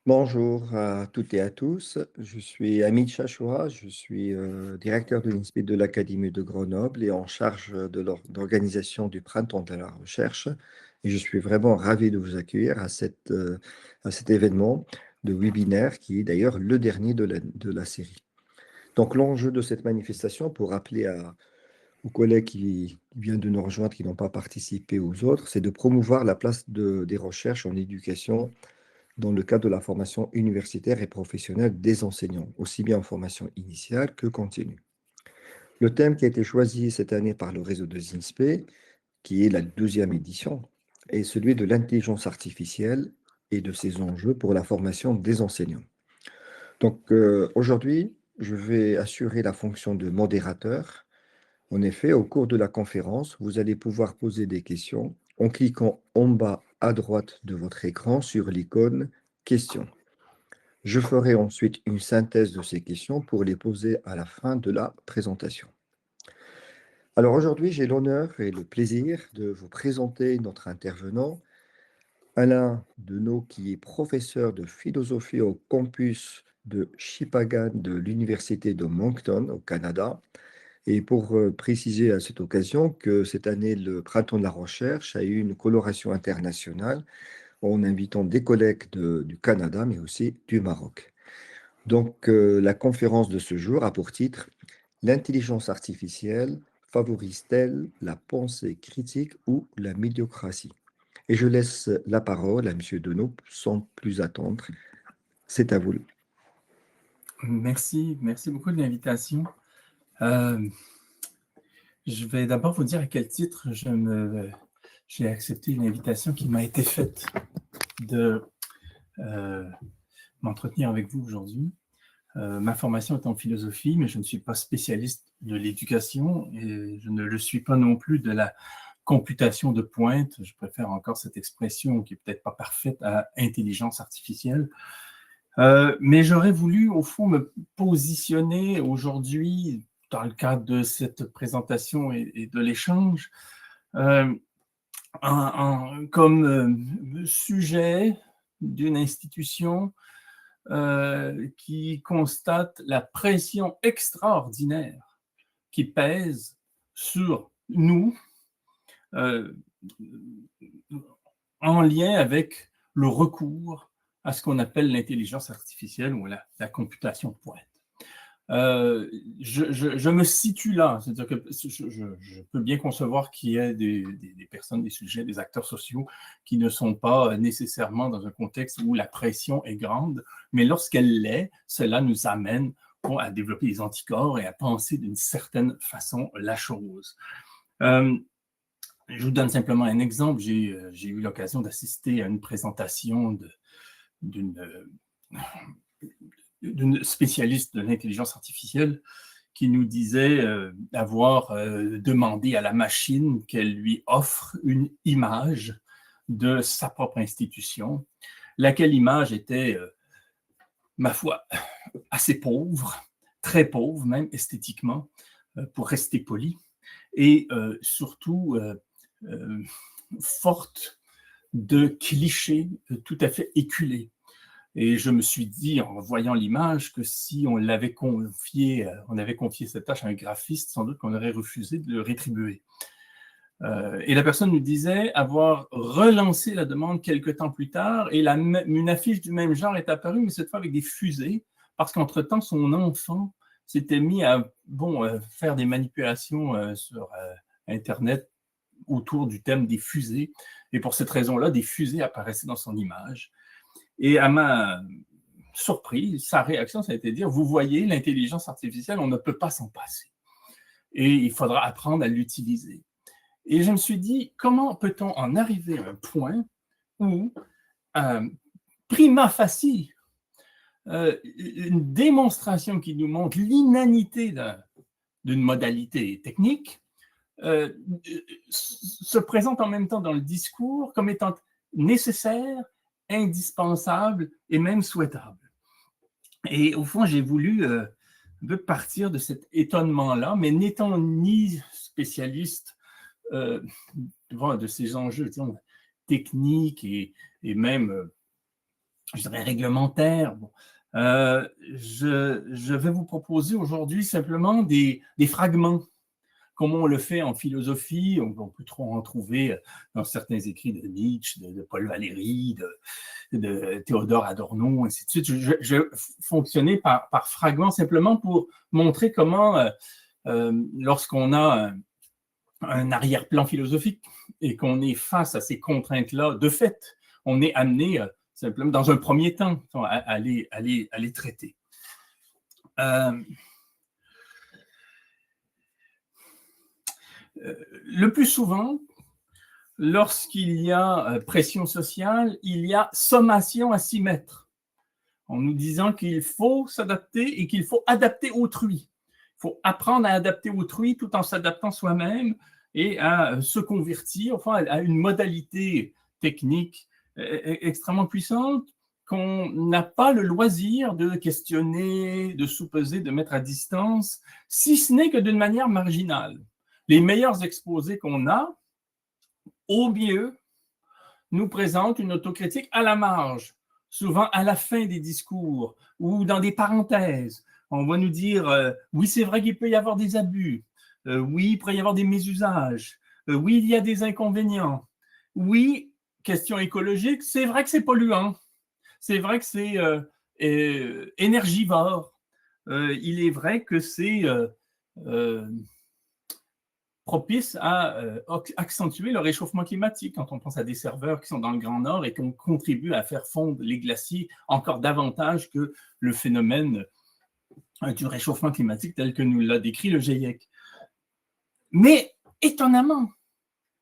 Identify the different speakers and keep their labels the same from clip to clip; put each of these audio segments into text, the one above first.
Speaker 1: Bonjour à toutes et à tous. Je suis Hamid Chachoua, je suis directeur de l'INSPE de l'Académie de Grenoble et en charge de l'organisation du Printemps de la Recherche. Et je suis vraiment ravi de vous accueillir à cet événement de webinaire qui est d'ailleurs le dernier de la série. Donc l'enjeu de cette manifestation, pour rappeler aux collègues qui viennent de nous rejoindre, qui n'ont pas participé aux autres, c'est de promouvoir la place des recherches en éducation dans le cadre de la formation universitaire et professionnelle des enseignants, aussi bien en formation initiale que continue. Le thème qui a été choisi cette année par le réseau de ZINSPE, qui est la deuxième édition, est celui de l'intelligence artificielle et de ses enjeux pour la formation des enseignants. Donc aujourd'hui, je vais assurer la fonction de modérateur. En effet, au cours de la conférence, vous allez pouvoir poser des questions en cliquant en bas à droite de votre écran sur l'icône Questions. Je ferai ensuite une synthèse de ces questions pour les poser à la fin de la présentation. Alors aujourd'hui, j'ai l'honneur et le plaisir de vous présenter notre intervenant, Alain Deneau, qui est professeur de philosophie au campus de Shippagan de l'Université de Moncton au Canada. Et pour préciser à cette occasion que cette année, le Printemps de la Recherche a eu une coloration internationale en invitant des collègues du Canada, mais aussi du Maroc. Donc, la conférence de ce jour a pour titre «L'intelligence artificielle favorise-t-elle la pensée critique ou la médiocratie?» Et je laisse la parole à Monsieur Deneau sans plus attendre. C'est à vous.
Speaker 2: Merci beaucoup de l'invitation. Je vais d'abord vous dire à quel titre j'ai accepté une invitation qui m'a été faite de m'entretenir avec vous aujourd'hui. Ma formation est en philosophie, mais je ne suis pas spécialiste de l'éducation et je ne le suis pas non plus de la computation de pointe. Je préfère encore cette expression qui est peut-être pas parfaite à intelligence artificielle. Mais j'aurais voulu, au fond, me positionner aujourd'hui, dans le cadre de cette présentation et de l'échange, euh, comme sujet d'une institution qui constate la pression extraordinaire qui pèse sur nous euh, en lien avec le recours à ce qu'on appelle l'intelligence artificielle ou la computation de pointe. Je me situe là, c'est-à-dire que je peux bien concevoir qu'il y ait des personnes, des sujets, des acteurs sociaux qui ne sont pas nécessairement dans un contexte où la pression est grande, mais lorsqu'elle l'est, cela nous amène à développer des anticorps et à penser d'une certaine façon la chose. Je vous donne simplement un exemple. J'ai eu l'occasion d'assister à une présentation d'une spécialiste de l'intelligence artificielle qui nous disait avoir demandé à la machine qu'elle lui offre une image de sa propre institution, laquelle image était, ma foi, assez pauvre, très pauvre même esthétiquement, pour rester poli, et surtout forte de clichés tout à fait éculés. Et je me suis dit, en voyant l'image, que si on avait confié cette tâche à un graphiste, sans doute qu'on aurait refusé de le rétribuer. Et la personne nous disait avoir relancé la demande quelques temps plus tard, et une affiche du même genre est apparue, mais cette fois avec des fusées, parce qu'entre-temps, son enfant s'était mis à faire des manipulations sur Internet autour du thème des fusées. Et pour cette raison-là, des fusées apparaissaient dans son image. Et à ma surprise, sa réaction, ça a été de dire, vous voyez, l'intelligence artificielle, on ne peut pas s'en passer. Et il faudra apprendre à l'utiliser. Et je me suis dit, comment peut-on en arriver à un point où, prima facie, une démonstration qui nous montre l'inanité d'une modalité technique se présente en même temps dans le discours comme étant nécessaire, indispensable et même souhaitable. Et au fond, j'ai voulu partir de cet étonnement-là, mais n'étant ni spécialiste de ces enjeux disons, techniques et même je dirais, réglementaires. Bon. Je vais vous proposer aujourd'hui simplement des fragments, comme on le fait en philosophie. On peut trop en trouver dans certains écrits de Nietzsche, de Paul Valéry, de Théodore Adorno, ainsi de suite. Je fonctionnais par fragments simplement pour montrer comment, lorsqu'on a un arrière-plan philosophique et qu'on est face à ces contraintes-là, de fait, on est amené simplement, dans un premier temps, à les traiter. Le plus souvent, lorsqu'il y a pression sociale, il y a sommation à s'y mettre, en nous disant qu'il faut s'adapter et qu'il faut adapter autrui. Il faut apprendre à adapter autrui tout en s'adaptant soi-même et à se convertir à une modalité technique extrêmement puissante qu'on n'a pas le loisir de questionner, de sous-peser, de mettre à distance, si ce n'est que d'une manière marginale. Les meilleurs exposés qu'on a, au mieux, nous présentent une autocritique à la marge, souvent à la fin des discours ou dans des parenthèses. On va nous dire oui, c'est vrai qu'il peut y avoir des abus, oui, il pourrait y avoir des mésusages, oui, il y a des inconvénients, oui, question écologique, c'est vrai que c'est polluant, c'est vrai que c'est énergivore, il est vrai que c'est propice à accentuer le réchauffement climatique quand on pense à des serveurs qui sont dans le Grand Nord et qui contribuent à faire fondre les glaciers encore davantage que le phénomène du réchauffement climatique tel que nous l'a décrit le GIEC. Mais étonnamment,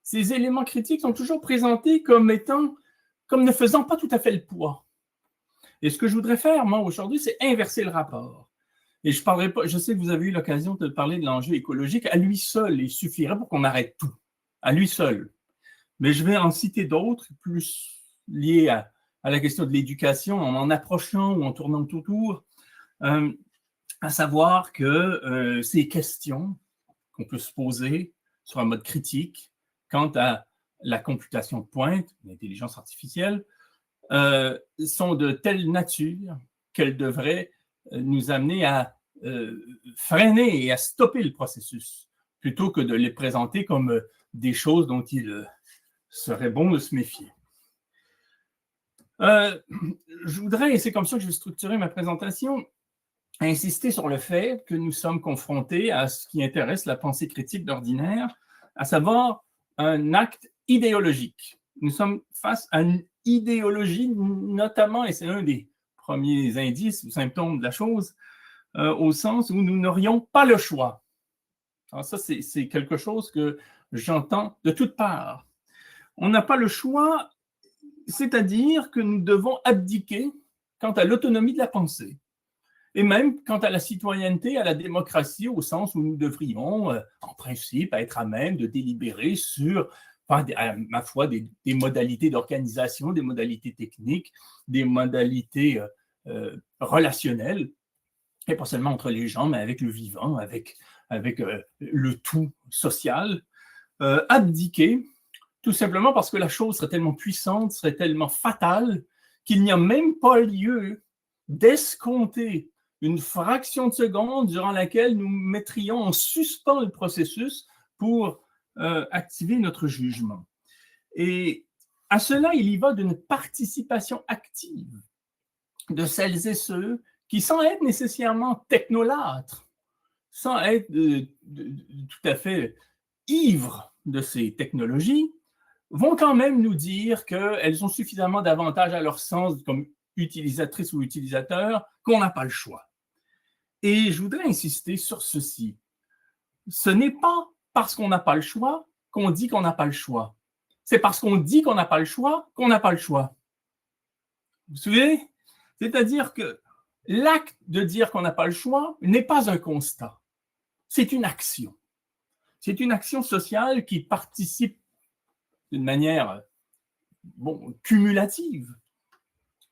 Speaker 2: ces éléments critiques sont toujours présentés comme ne faisant pas tout à fait le poids. Et ce que je voudrais faire, moi, aujourd'hui, c'est inverser le rapport. Et je parlerai pas, je sais que vous avez eu l'occasion de parler de l'enjeu écologique. À lui seul, il suffirait pour qu'on arrête tout. À lui seul. Mais je vais en citer d'autres, plus liés à la question de l'éducation, en approchant ou en tournant tout autour. À savoir que ces questions qu'on peut se poser sur un mode critique quant à la computation de pointe, l'intelligence artificielle, sont de telle nature qu'elles devraient nous amener à freiner et à stopper le processus, plutôt que de les présenter comme des choses dont il serait bon de se méfier. Je voudrais, et c'est comme ça que je vais structurer ma présentation, insister sur le fait que nous sommes confrontés à ce qui intéresse la pensée critique d'ordinaire, à savoir un acte idéologique. Nous sommes face à une idéologie, notamment, et c'est un des premiers indices ou symptômes de la chose, au sens où nous n'aurions pas le choix. Alors ça, c'est quelque chose que j'entends de toutes parts. On n'a pas le choix, c'est-à-dire que nous devons abdiquer quant à l'autonomie de la pensée. Et même quant à la citoyenneté, à la démocratie, au sens où nous devrions, en principe, être à même de délibérer sur, à ma foi, des modalités d'organisation, des modalités techniques, des modalités relationnelles, et pas seulement entre les gens, mais avec le vivant, avec le tout social, abdiquer, tout simplement parce que la chose serait tellement puissante, serait tellement fatale, qu'il n'y a même pas lieu d'escompter une fraction de seconde durant laquelle nous mettrions en suspens le processus pour activer notre jugement. Et à cela, il y va d'une participation active de celles et ceux qui, sans être nécessairement technolâtres, sans être tout à fait ivres de ces technologies, vont quand même nous dire qu'elles ont suffisamment d'avantages à leur sens comme utilisatrices ou utilisateurs qu'on n'a pas le choix. Et je voudrais insister sur ceci. Ce n'est pas parce qu'on n'a pas le choix qu'on dit qu'on n'a pas le choix. C'est parce qu'on dit qu'on n'a pas le choix qu'on n'a pas le choix. Vous vous souvenez? C'est-à-dire que l'acte de dire qu'on n'a pas le choix n'est pas un constat. C'est une action. C'est une action sociale qui participe d'une manière cumulative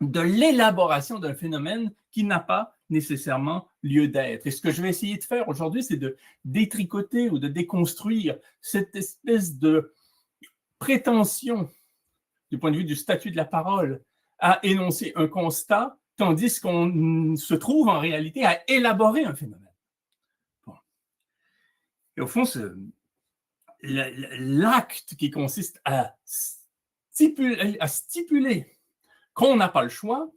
Speaker 2: de l'élaboration d'un phénomène qui n'a pas nécessairement lieu d'être. Et ce que je vais essayer de faire aujourd'hui, c'est de détricoter ou de déconstruire cette espèce de prétention, du point de vue du statut de la parole, à énoncer un constat, tandis qu'on se trouve en réalité à élaborer un phénomène. Bon. Et au fond, l'acte qui consiste à stipuler qu'on n'a pas le choix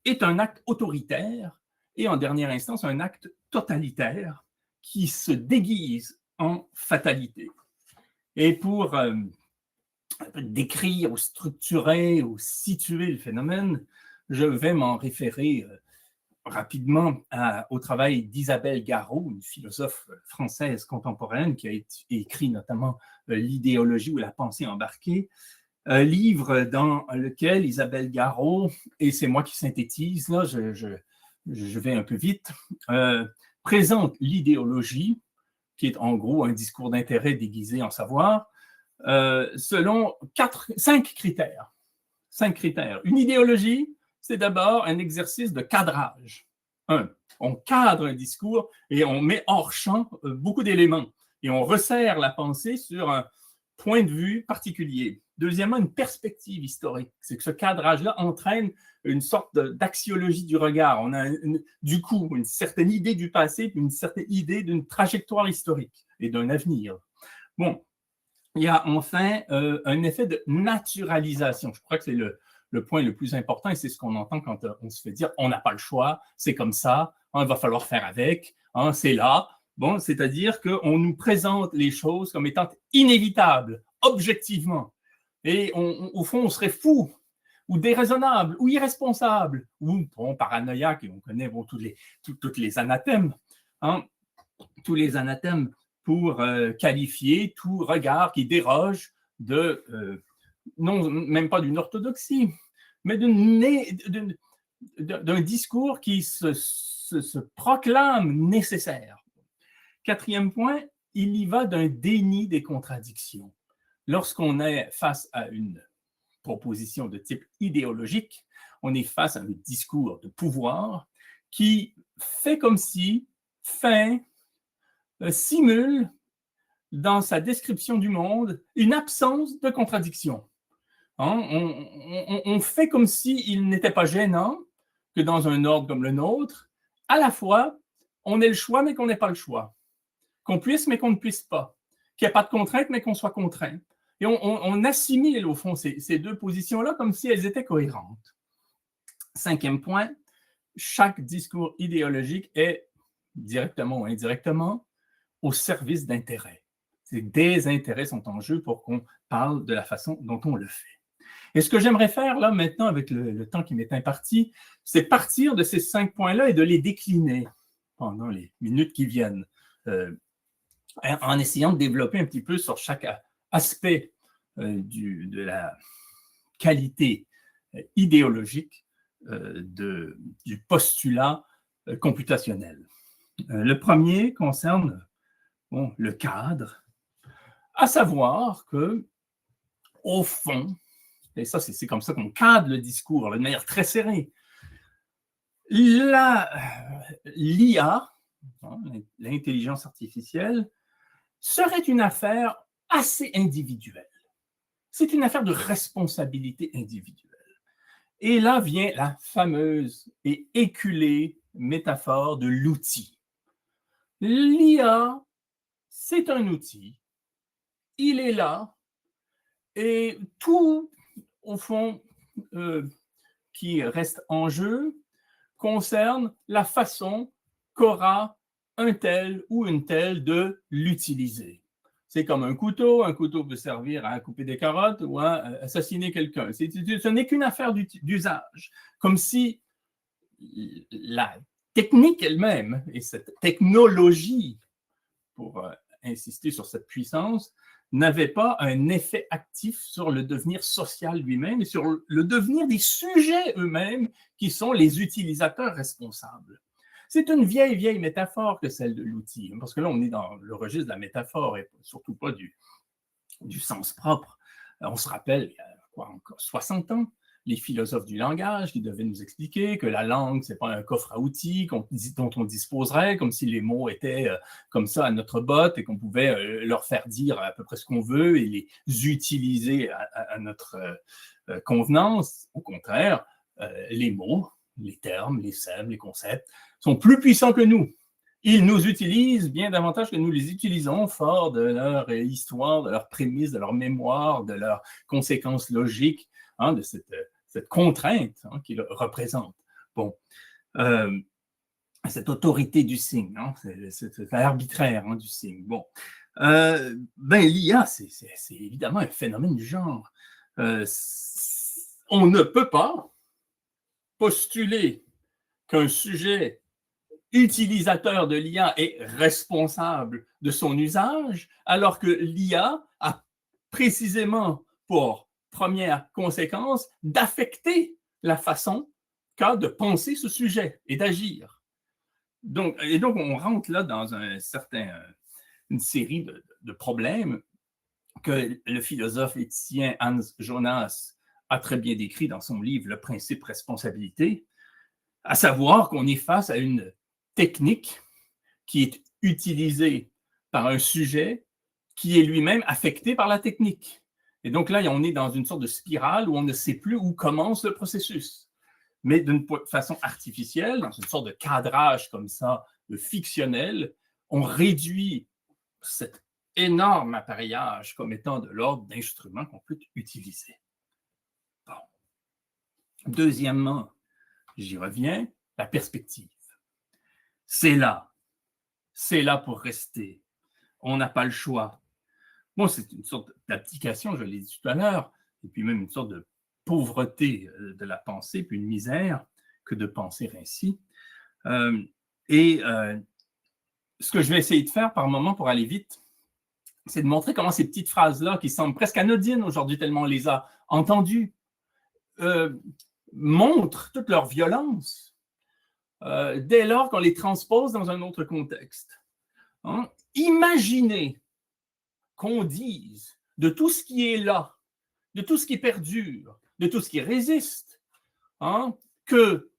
Speaker 2: est un acte autoritaire et en dernière instance un acte totalitaire qui se déguise en fatalité. Et pour décrire ou structurer ou situer le phénomène, je vais m'en référer rapidement au travail d'Isabelle Garot, une philosophe française contemporaine qui a écrit notamment L'idéologie ou la pensée embarquée, un livre dans lequel Isabelle Garot, et c'est moi qui synthétise, là, je vais un peu vite, présente l'idéologie, qui est en gros un discours d'intérêt déguisé en savoir, selon 5 critères. 5 critères. Une idéologie, c'est d'abord un exercice de cadrage. On cadre un discours et on met hors champ beaucoup d'éléments. Et on resserre la pensée sur un point de vue particulier. Deuxièmement, une perspective historique. C'est que ce cadrage-là entraîne une sorte d'axiologie du regard. On a du coup une certaine idée du passé, une certaine idée d'une trajectoire historique et d'un avenir. Bon, il y a enfin un effet de naturalisation. Je crois que c'est le point le plus important et c'est ce qu'on entend quand on se fait dire on n'a pas le choix, c'est comme ça, il va falloir faire avec, c'est là. Bon, c'est-à-dire qu'on nous présente les choses comme étant inévitables, objectivement. Et au fond, on serait fou, ou déraisonnable, ou irresponsable, ou paranoïaque, et on connaît toutes les anathèmes, tous les anathèmes pour qualifier tout regard qui déroge non, même pas d'une orthodoxie, mais d'un discours qui se proclame nécessaire. Quatrième point, il y va d'un déni des contradictions. Lorsqu'on est face à une proposition de type idéologique, on est face à un discours de pouvoir qui fait comme si, simule dans sa description du monde une absence de contradiction. On fait comme s'il n'était pas gênant que dans un ordre comme le nôtre, à la fois, on ait le choix mais qu'on n'ait pas le choix, qu'on puisse mais qu'on ne puisse pas, qu'il n'y ait pas de contrainte mais qu'on soit contraint. Et on assimile au fond ces deux positions-là comme si elles étaient cohérentes. Cinquième point, chaque discours idéologique est, directement ou indirectement, au service d'intérêts. Des intérêts sont en jeu pour qu'on parle de la façon dont on le fait. Et ce que j'aimerais faire là maintenant avec le temps qui m'est imparti, c'est partir de ces 5 points-là et de les décliner pendant les minutes qui viennent, en essayant de développer un petit peu sur chaque aspect de la qualité idéologique du postulat computationnel. Le premier concerne le cadre, à savoir que, au fond, et ça c'est comme ça qu'on cadre le discours de manière très serrée, l'IA, l'intelligence artificielle, serait une affaire assez individuelle. C'est une affaire de responsabilité individuelle. Et là vient la fameuse et éculée métaphore de l'outil. L'IA, c'est un outil. Il est là. Et tout, au fond, qui reste en jeu concerne la façon qu'aura un tel ou une telle de l'utiliser. C'est comme un couteau peut servir à couper des carottes ou à assassiner quelqu'un. Ce n'est qu'une affaire d'usage, comme si la technique elle-même et cette technologie, pour insister sur cette puissance, n'avait pas un effet actif sur le devenir social lui-même et sur le devenir des sujets eux-mêmes qui sont les utilisateurs responsables. C'est une vieille métaphore que celle de l'outil, parce que là, on est dans le registre de la métaphore et surtout pas du sens propre. On se rappelle, il y a encore 60 ans, les philosophes du langage qui devaient nous expliquer que la langue, ce n'est pas un coffre à outils dont on disposerait, comme si les mots étaient comme ça à notre botte et qu'on pouvait leur faire dire à peu près ce qu'on veut et les utiliser à notre convenance. Au contraire, les mots, les termes, les sèmes, les concepts sont plus puissants que nous. Ils nous utilisent bien davantage que nous les utilisons, fort de leur histoire, de leur prémisse, de leur mémoire, de leurs conséquences logiques, de cette contrainte qu'ils représentent. Bon, cette autorité du signe, c'est arbitraire du signe. Bon, l'IA, c'est évidemment un phénomène du genre. On ne peut pas postuler qu'un sujet utilisateur de l'IA est responsable de son usage, alors que l'IA a précisément pour première conséquence d'affecter la façon qu'a de penser ce sujet et d'agir. Donc, on rentre là dans une série de problèmes que le philosophe éthicien Hans Jonas a très bien décrit dans son livre « Le principe responsabilité », à savoir qu'on est face à une technique qui est utilisée par un sujet qui est lui-même affecté par la technique. Et donc là, on est dans une sorte de spirale où on ne sait plus où commence le processus. Mais d'une façon artificielle, dans une sorte de cadrage comme ça, de fictionnel, on réduit cet énorme appareillage comme étant de l'ordre d'instruments qu'on peut utiliser. Bon. Deuxièmement, j'y reviens, la perspective. C'est là pour rester. On n'a pas le choix. Bon, c'est une sorte d'application, je l'ai dit tout à l'heure, et puis même une sorte de pauvreté de la pensée, puis une misère que de penser ainsi. Ce que je vais essayer de faire par moment pour aller vite, c'est de montrer comment ces petites phrases-là, qui semblent presque anodines aujourd'hui tellement on les a entendues, montrent toute leur violence dès lors qu'on les transpose dans un autre contexte. Imaginez qu'on dise de tout ce qui est là, de tout ce qui perdure, de tout ce qui résiste, que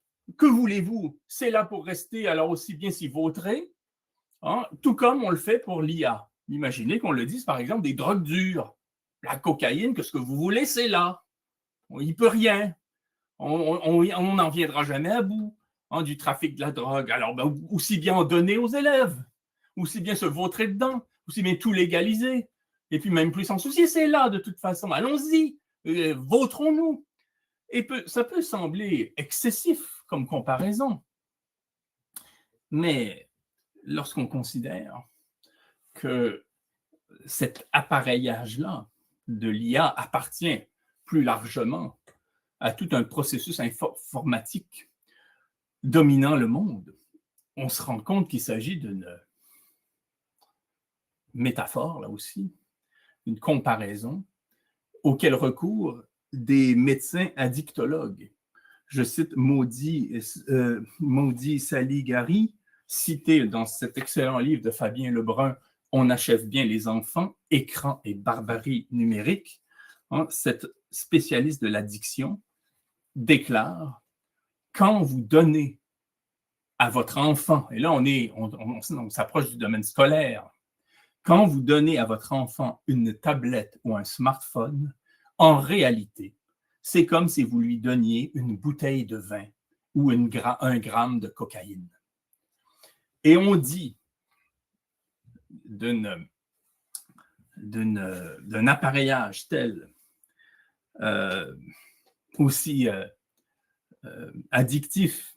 Speaker 2: voulez-vous, c'est là pour rester, alors aussi bien s'y vautrer, tout comme on le fait pour l'IA. Imaginez qu'on le dise, par exemple, des drogues dures. La cocaïne, que ce que vous voulez, c'est là. Il ne peut rien. On n'en viendra jamais à bout du trafic de la drogue. Alors, aussi bien en donner aux élèves, aussi bien se vautrer dedans, aussi bien tout légaliser, et puis même plus s'en soucier, c'est là de toute façon. Allons-y, vautrons-nous. Et ça peut sembler excessif comme comparaison, mais lorsqu'on considère que cet appareillage-là de l'IA appartient plus largement à tout un processus informatique dominant le monde, on se rend compte qu'il s'agit d'une métaphore, là aussi, une comparaison auquel recourent des médecins addictologues. Je cite Maudit Saligari, cité dans cet excellent livre de Fabien Lebrun, « On achève bien les enfants, écran et barbarie numérique ». Cette spécialiste de l'addiction déclare « Quand vous donnez à votre enfant, et là on s'approche du domaine scolaire, quand vous donnez à votre enfant une tablette ou un smartphone, en réalité, c'est comme si vous lui donniez une bouteille de vin ou un gramme de cocaïne. » Et on dit d'un appareillage tel aussi addictif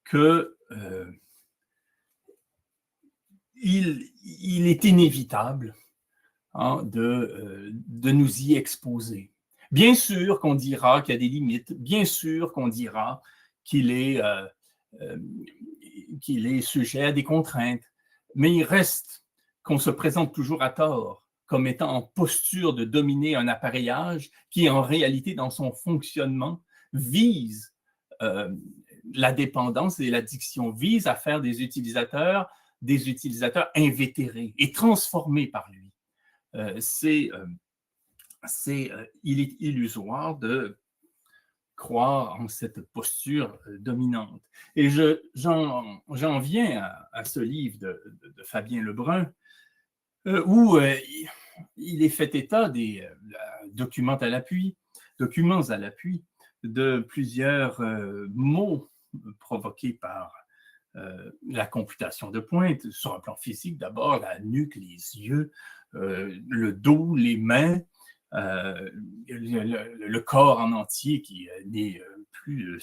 Speaker 2: que il est inévitable de nous y exposer. Bien sûr qu'on dira qu'il y a des limites, bien sûr qu'on dira qu'il est sujet à des contraintes, mais il reste qu'on se présente toujours à tort comme étant en posture de dominer un appareillage qui, en réalité, dans son fonctionnement, vise la dépendance et l'addiction, vise à faire des utilisateurs invétérés et transformés par lui. C'est il est illusoire de croire en cette posture dominante. Et j'en viens à ce livre de Fabien Lebrun, où il est fait état des documents à l'appui de plusieurs maux provoqués par la computation de pointe, sur un plan physique d'abord, la nuque, les yeux, le dos, les mains, le corps en entier qui n'est plus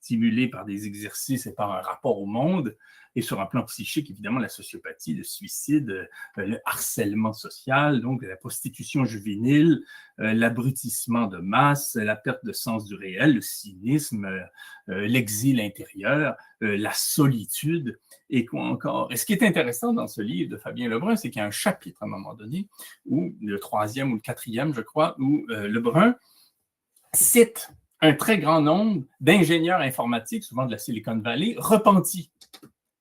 Speaker 2: stimulé par des exercices et par un rapport au monde, et sur un plan psychique, évidemment, la sociopathie, le suicide, le harcèlement social, donc la prostitution juvénile, l'abrutissement de masse, la perte de sens du réel, le cynisme, l'exil intérieur, la solitude, et quoi encore. Et ce qui est intéressant dans ce livre de Fabien Lebrun, c'est qu'il y a un chapitre à un moment donné, ou le 3e ou le 4e, je crois, où Lebrun cite un très grand nombre d'ingénieurs informatiques, souvent de la Silicon Valley, repentis,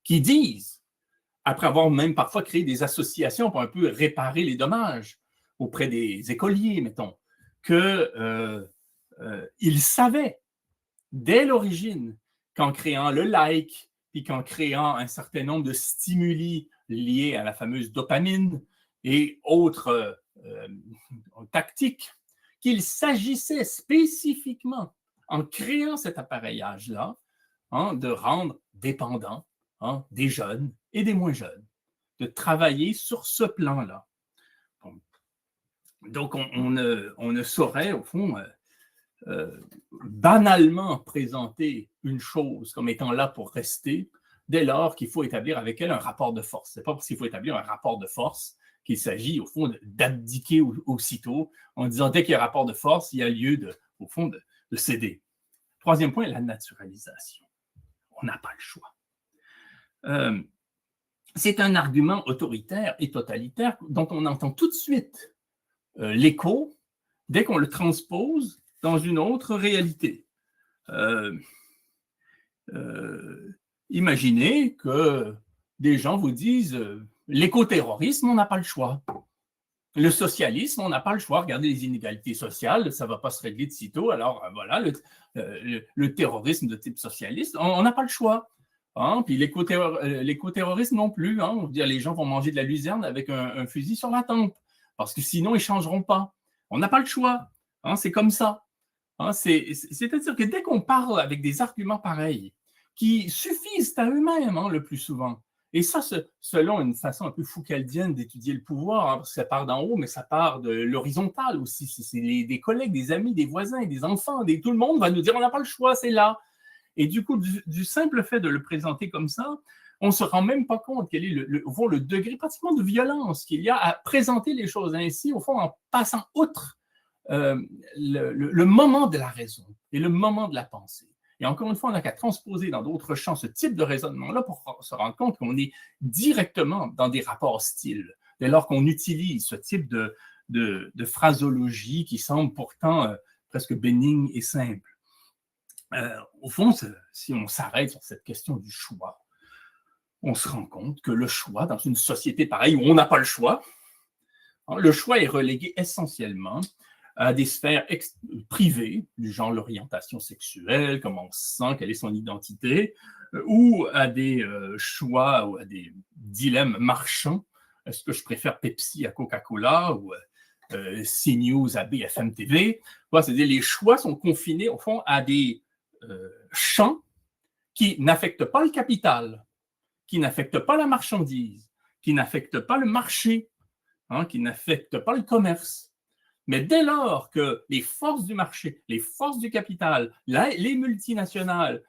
Speaker 2: qui disent, après avoir même parfois créé des associations pour un peu réparer les dommages auprès des écoliers, mettons, qu'ils savaient dès l'origine qu'en créant le like, puis qu'en créant un certain nombre de stimuli liés à la fameuse dopamine et autres tactiques, qu'il s'agissait spécifiquement, en créant cet appareillage-là, de rendre dépendants des jeunes et des moins jeunes, de travailler sur ce plan-là. Bon. Donc, on ne saurait, au fond, banalement présenter une chose comme étant là pour rester, dès lors qu'il faut établir avec elle un rapport de force. Ce n'est pas parce qu'il faut établir un rapport de force qu'il s'agit, au fond, d'abdiquer aussitôt, en disant dès qu'il y a un rapport de force, il y a lieu, au fond, de céder. Troisième point, la naturalisation. On n'a pas le choix. C'est un argument autoritaire et totalitaire dont on entend tout de suite l'écho dès qu'on le transpose dans une autre réalité. Imaginez que des gens vous disent l'écoterrorisme, on n'a pas le choix. Le socialisme, on n'a pas le choix. Regardez les inégalités sociales, ça ne va pas se régler de sitôt. Alors voilà, le terrorisme de type socialiste, on n'a pas le choix. Puis l'écoterrorisme non plus. On veut dire, les gens vont manger de la luzerne avec un fusil sur la tempe, parce que sinon, ils ne changeront pas. On n'a pas le choix. C'est comme ça. C'est-à-dire que dès qu'on parle avec des arguments pareils, qui suffisent à eux-mêmes le plus souvent, et ça, selon une façon un peu foucaldienne d'étudier le pouvoir, parce que ça part d'en haut, mais ça part de l'horizontal aussi. C'est des collègues, des amis, des voisins, des enfants, tout le monde va nous dire on n'a pas le choix, c'est là. Et du coup, du simple fait de le présenter comme ça, on ne se rend même pas compte quel est le degré pratiquement de violence qu'il y a à présenter les choses ainsi, au fond, en passant outre le moment de la raison et le moment de la pensée. Et encore une fois, on n'a qu'à transposer dans d'autres champs ce type de raisonnement-là pour se rendre compte qu'on est directement dans des rapports hostiles, dès lors qu'on utilise ce type de phrasologie qui semble pourtant presque bénigne et simple. Au fond, si on s'arrête sur cette question du choix, on se rend compte que le choix, dans une société pareille où on n'a pas le choix, le choix est relégué essentiellement à des sphères privées, du genre l'orientation sexuelle, comment on se sent, quelle est son identité, ou à des choix ou à des dilemmes marchands. Est-ce que je préfère Pepsi à Coca-Cola ou CNews à BFM TV? C'est-à-dire les choix sont confinés, au fond, à des champs qui n'affectent pas le capital, qui n'affectent pas la marchandise, qui n'affectent pas le marché, qui n'affectent pas le commerce. Mais dès lors que les forces du marché, les forces du capital, les multinationales,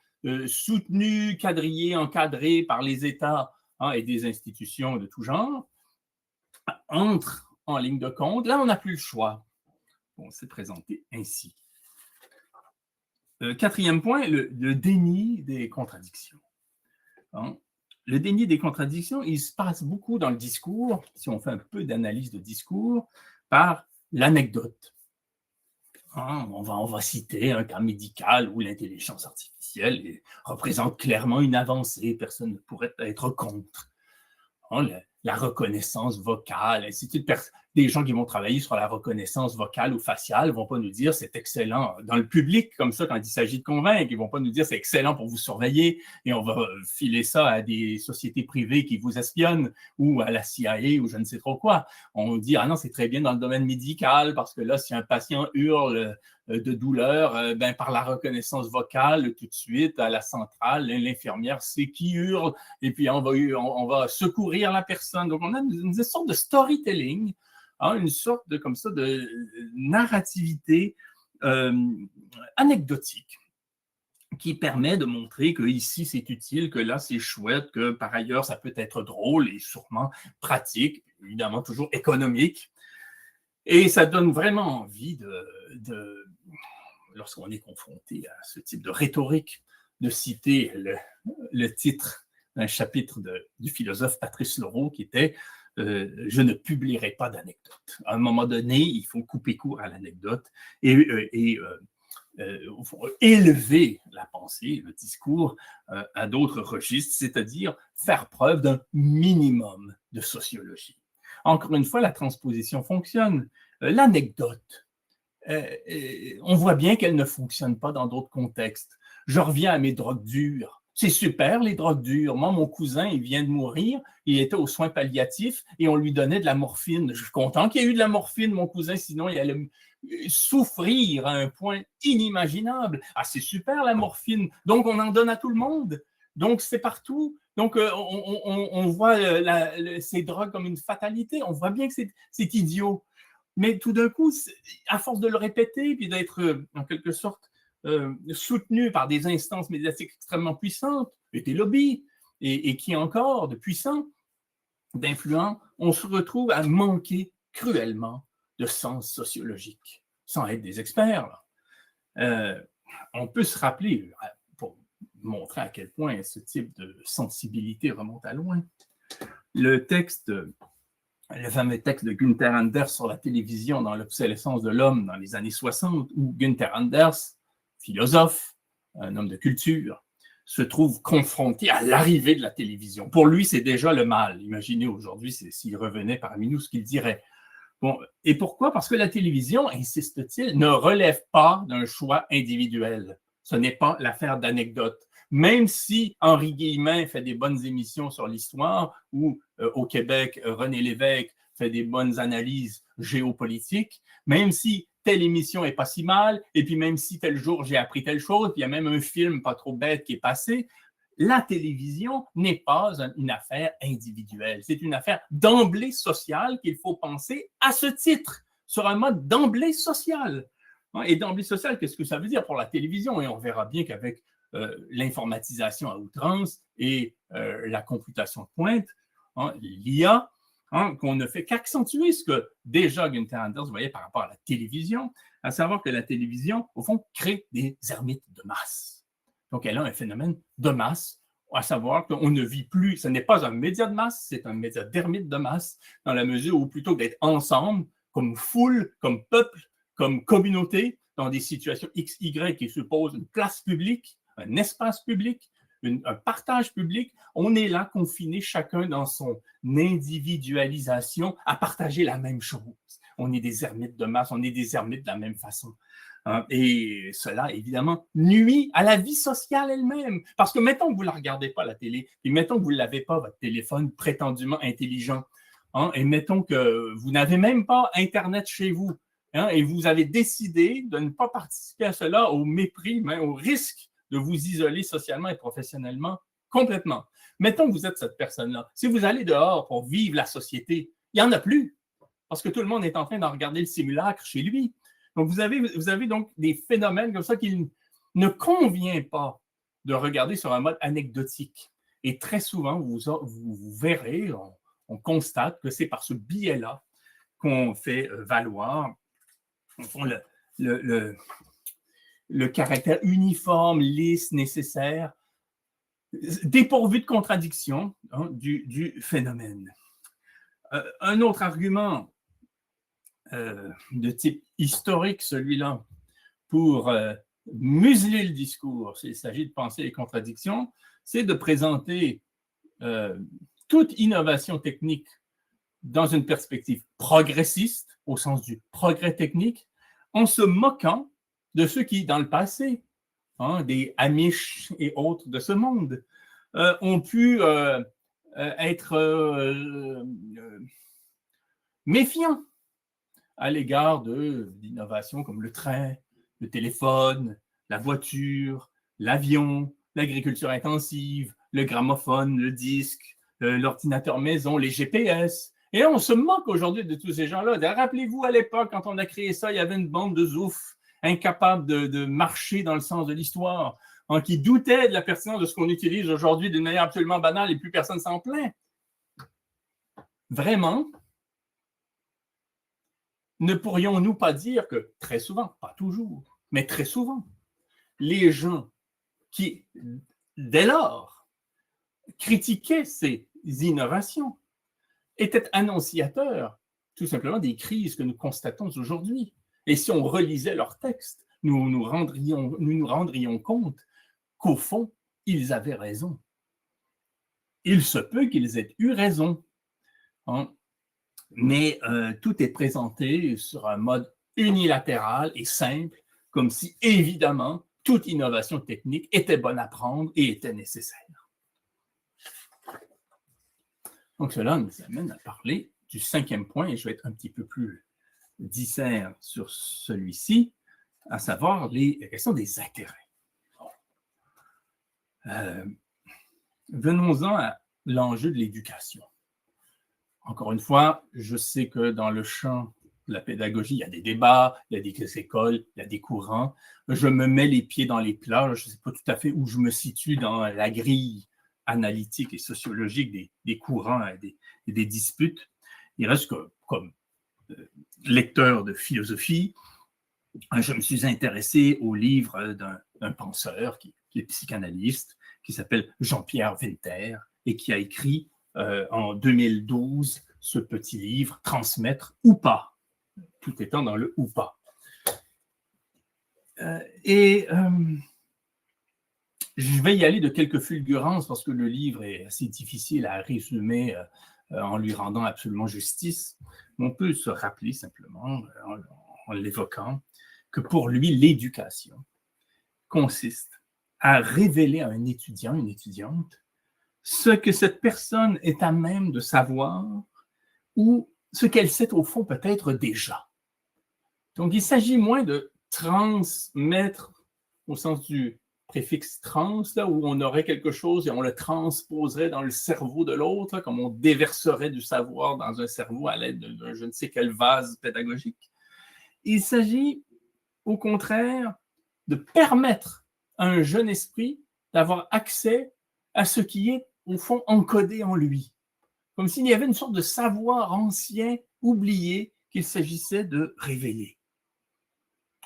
Speaker 2: soutenues, quadrillées, encadrées par les États et des institutions de tout genre, entrent en ligne de compte, là, on n'a plus le choix. Bon, c'est présenté ainsi. Quatrième point, le déni des contradictions. Le déni des contradictions, il se passe beaucoup dans le discours, si on fait un peu d'analyse de discours, par l'anecdote. On va citer un cas médical où l'intelligence artificielle représente clairement une avancée, personne ne pourrait être contre. La reconnaissance vocale, ainsi de suite. des gens qui vont travailler sur la reconnaissance vocale ou faciale ne vont pas nous dire c'est excellent dans le public, comme ça, quand il s'agit de convaincre. Ils ne vont pas nous dire c'est excellent pour vous surveiller et on va filer ça à des sociétés privées qui vous espionnent ou à la CIA ou je ne sais trop quoi. On dit ah non, c'est très bien dans le domaine médical parce que là, si un patient hurle de douleur, ben, par la reconnaissance vocale, tout de suite, à la centrale, l'infirmière sait qui hurle et puis on va secourir la personne. Donc, on a une sorte de storytelling, hein, une sorte de, comme ça, de narrativité anecdotique qui permet de montrer que ici c'est utile, que là c'est chouette, que par ailleurs ça peut être drôle et sûrement pratique, évidemment toujours économique. Et ça donne vraiment envie lorsqu'on est confronté à ce type de rhétorique, de citer le titre d'un chapitre du philosophe Patrice Leraut qui était « Je ne publierai pas d'anecdotes ». À un moment donné, il faut couper court à l'anecdote et élever la pensée, le discours à d'autres registres, c'est-à-dire faire preuve d'un minimum de sociologie. Encore une fois, la transposition fonctionne. L'anecdote, on voit bien qu'elle ne fonctionne pas dans d'autres contextes. Je reviens à mes drogues dures. C'est super, les drogues dures. Moi, mon cousin, il vient de mourir, il était aux soins palliatifs et on lui donnait de la morphine. Je suis content qu'il y ait eu de la morphine, mon cousin, sinon il allait souffrir à un point inimaginable. Ah, c'est super, la morphine. Donc, on en donne à tout le monde. Donc, c'est partout. Donc, on voit ces drogues comme une fatalité. On voit bien que c'est idiot. Mais tout d'un coup, à force de le répéter, puis d'être en quelque sorte soutenu par des instances médiatiques extrêmement puissantes, et des lobbies, et qui encore de puissants, d'influents, on se retrouve à manquer cruellement de sens sociologique, sans être des experts. On peut se rappeler, pour montrer à quel point ce type de sensibilité remonte à loin, le fameux texte de Günther Anders sur la télévision dans l'obsolescence de l'homme dans les années 60, où Günther Anders, philosophe, un homme de culture, se trouve confronté à l'arrivée de la télévision. Pour lui, c'est déjà le mal. Imaginez aujourd'hui s'il revenait parmi nous ce qu'il dirait. Bon, et pourquoi? Parce que la télévision, insiste-t-il, ne relève pas d'un choix individuel. Ce n'est pas l'affaire d'anecdotes. Même si Henri Guillemin fait des bonnes émissions sur l'histoire ou au Québec, René Lévesque fait des bonnes analyses géopolitiques, même si telle émission est pas si mal, et puis même si tel jour j'ai appris telle chose, puis il y a même un film pas trop bête qui est passé, la télévision n'est pas une affaire individuelle. C'est une affaire d'emblée sociale qu'il faut penser à ce titre, sur un mode d'emblée social. Et d'emblée sociale, qu'est-ce que ça veut dire pour la télévision? Et on verra bien qu'avec l'informatisation à outrance et la computation de pointe, l'IA, qu'on ne fait qu'accentuer ce que déjà Günther Anders voyait par rapport à la télévision, à savoir que la télévision, au fond, crée des ermites de masse. Donc, elle a un phénomène de masse, à savoir qu'on ne vit plus, ce n'est pas un média de masse, c'est un média d'ermite de masse, dans la mesure où plutôt que d'être ensemble, comme foule, comme peuple, comme communauté, dans des situations XY qui supposent une place publique, un espace public, un partage public, on est là confiné chacun dans son individualisation à partager la même chose. On est des ermites de masse, on est des ermites de la même façon. Et cela, évidemment, nuit à la vie sociale elle-même. Parce que mettons que vous ne la regardez pas, la télé, et mettons que vous ne l'avez pas, votre téléphone prétendument intelligent, et mettons que vous n'avez même pas Internet chez vous, et vous avez décidé de ne pas participer à cela au mépris, mais au risque de vous isoler socialement et professionnellement complètement. Mettons que vous êtes cette personne-là. Si vous allez dehors pour vivre la société, il n'y en a plus, parce que tout le monde est en train de regarder le simulacre chez lui. Donc, vous avez donc des phénomènes comme ça qu'il ne convient pas de regarder sur un mode anecdotique. Et très souvent, vous verrez, on constate que c'est par ce biais-là qu'on fait valoir le caractère uniforme, lisse, nécessaire, dépourvu de contradiction du phénomène. Un autre argument de type historique, celui-là, pour museler le discours, s'il s'agit de penser les contradictions, c'est de présenter toute innovation technique dans une perspective progressiste, au sens du progrès technique, en se moquant de ceux qui, dans le passé, des Amish et autres de ce monde, ont pu être méfiants à l'égard d'innovations comme le train, le téléphone, la voiture, l'avion, l'agriculture intensive, le gramophone, le disque, l'ordinateur maison, les GPS. Et là, on se moque aujourd'hui de tous ces gens-là. Rappelez-vous, à l'époque, quand on a créé ça, il y avait une bande de zoufs incapables de marcher dans le sens de l'histoire, qui doutaient de la pertinence de ce qu'on utilise aujourd'hui d'une manière absolument banale et plus personne s'en plaint. Vraiment, ne pourrions-nous pas dire que très souvent, pas toujours, mais très souvent, les gens qui, dès lors, critiquaient ces innovations étaient annonciateurs, tout simplement, des crises que nous constatons aujourd'hui. Et si on relisait leurs textes, nous nous rendrions compte qu'au fond, ils avaient raison. Il se peut qu'ils aient eu raison. Mais tout est présenté sur un mode unilatéral et simple, comme si, évidemment, toute innovation technique était bonne à prendre et était nécessaire. Donc, cela nous amène à parler du 5e point, et je vais être un petit peu plus disert sur celui-ci, à savoir la question des intérêts. Venons-en à l'enjeu de l'éducation. Encore une fois, je sais que dans le champ de la pédagogie, il y a des débats, il y a des écoles, il y a des courants. Je me mets les pieds dans les plats, je ne sais pas tout à fait où je me situe dans la grille analytique et sociologique des courants et des disputes. Il reste que, comme lecteur de philosophie, je me suis intéressé au livre d'un penseur qui est psychanalyste, qui s'appelle Jean-Pierre Winter, et qui a écrit en 2012 ce petit livre, Transmettre ou pas, tout étant dans le ou pas. Je vais y aller de quelques fulgurances parce que le livre est assez difficile à résumer en lui rendant absolument justice. On peut se rappeler simplement, en l'évoquant, que pour lui, l'éducation consiste à révéler à un étudiant, une étudiante, ce que cette personne est à même de savoir ou ce qu'elle sait au fond peut-être déjà. Donc, il s'agit moins de transmettre au sens du préfixe trans, là, où on aurait quelque chose et on le transposerait dans le cerveau de l'autre, comme on déverserait du savoir dans un cerveau à l'aide de je ne sais quel vase pédagogique. Il s'agit, au contraire, de permettre à un jeune esprit d'avoir accès à ce qui est, au fond, encodé en lui. Comme s'il y avait une sorte de savoir ancien, oublié, qu'il s'agissait de révéler.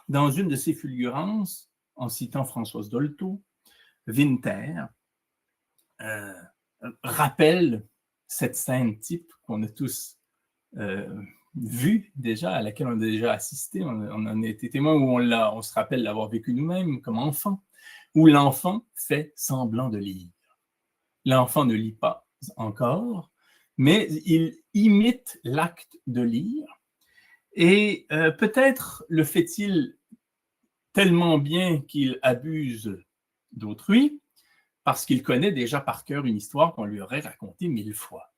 Speaker 2: Dans une de ses fulgurances, en citant Françoise Dolto, Winter rappelle cette scène type qu'on a tous vue déjà, à laquelle on a déjà assisté, on en a été témoin, où on se rappelle l'avoir vécu nous-mêmes comme enfant, où l'enfant fait semblant de lire. L'enfant ne lit pas encore, mais il imite l'acte de lire, et peut-être le fait-il tellement bien qu'il abuse d'autrui, parce qu'il connaît déjà par cœur une histoire qu'on lui aurait racontée 1000 fois.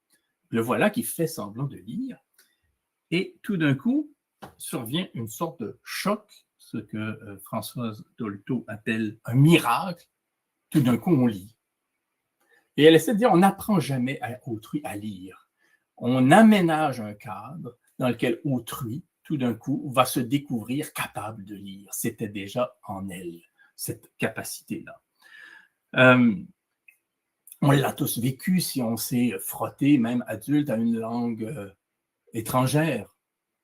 Speaker 2: Le voilà qui fait semblant de lire, et tout d'un coup, survient une sorte de choc, ce que Françoise Dolto appelle un miracle. Tout d'un coup, on lit. Et elle essaie de dire, on n'apprend jamais à autrui à lire. On aménage un cadre dans lequel autrui, tout d'un coup, va se découvrir capable de lire. C'était déjà en elle, cette capacité-là. On l'a tous vécu si on s'est frotté, même adulte, à une langue étrangère.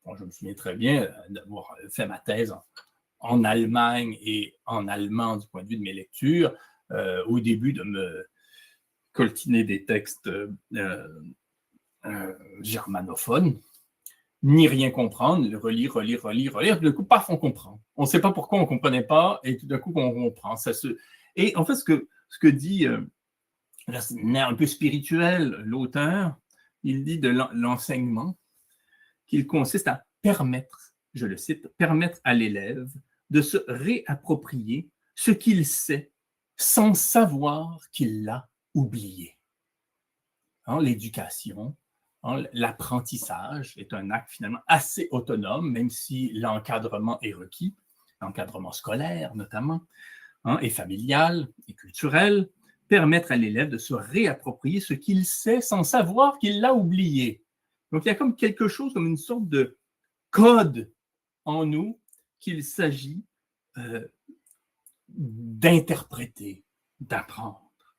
Speaker 2: Bon, je me souviens très bien d'avoir fait ma thèse en Allemagne et en allemand du point de vue de mes lectures, au début de me coltiner des textes germanophones, ni rien comprendre, relire, tout d'un coup, paf, on comprend. On ne sait pas pourquoi on ne comprenait pas, et tout d'un coup, on comprend. Et en fait, ce que dit, là, c'est un peu spirituel, l'auteur, Il dit de l'enseignement qu'il consiste à permettre, je le cite, permettre à l'élève de se réapproprier ce qu'il sait sans savoir qu'il l'a oublié. Hein, l'éducation, hein, l'apprentissage est un acte finalement assez autonome, même si l'encadrement est requis, l'encadrement scolaire notamment, hein, et familial et culturel, permettre à l'élève de se réapproprier ce qu'il sait sans savoir qu'il l'a oublié. Donc, il y a comme quelque chose, comme une sorte de code en nous qu'il s'agit d'interpréter, d'apprendre.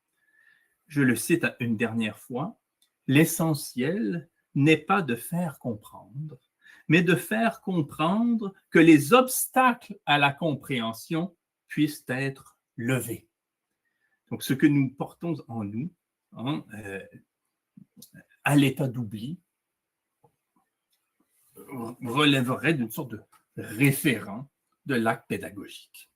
Speaker 2: Je le cite une dernière fois, l'essentiel n'est pas de faire comprendre, mais de faire comprendre que les obstacles à la compréhension puissent être levés. Donc, ce que nous portons en nous, hein, à l'état d'oubli, relèverait d'une sorte de référent de l'acte pédagogique.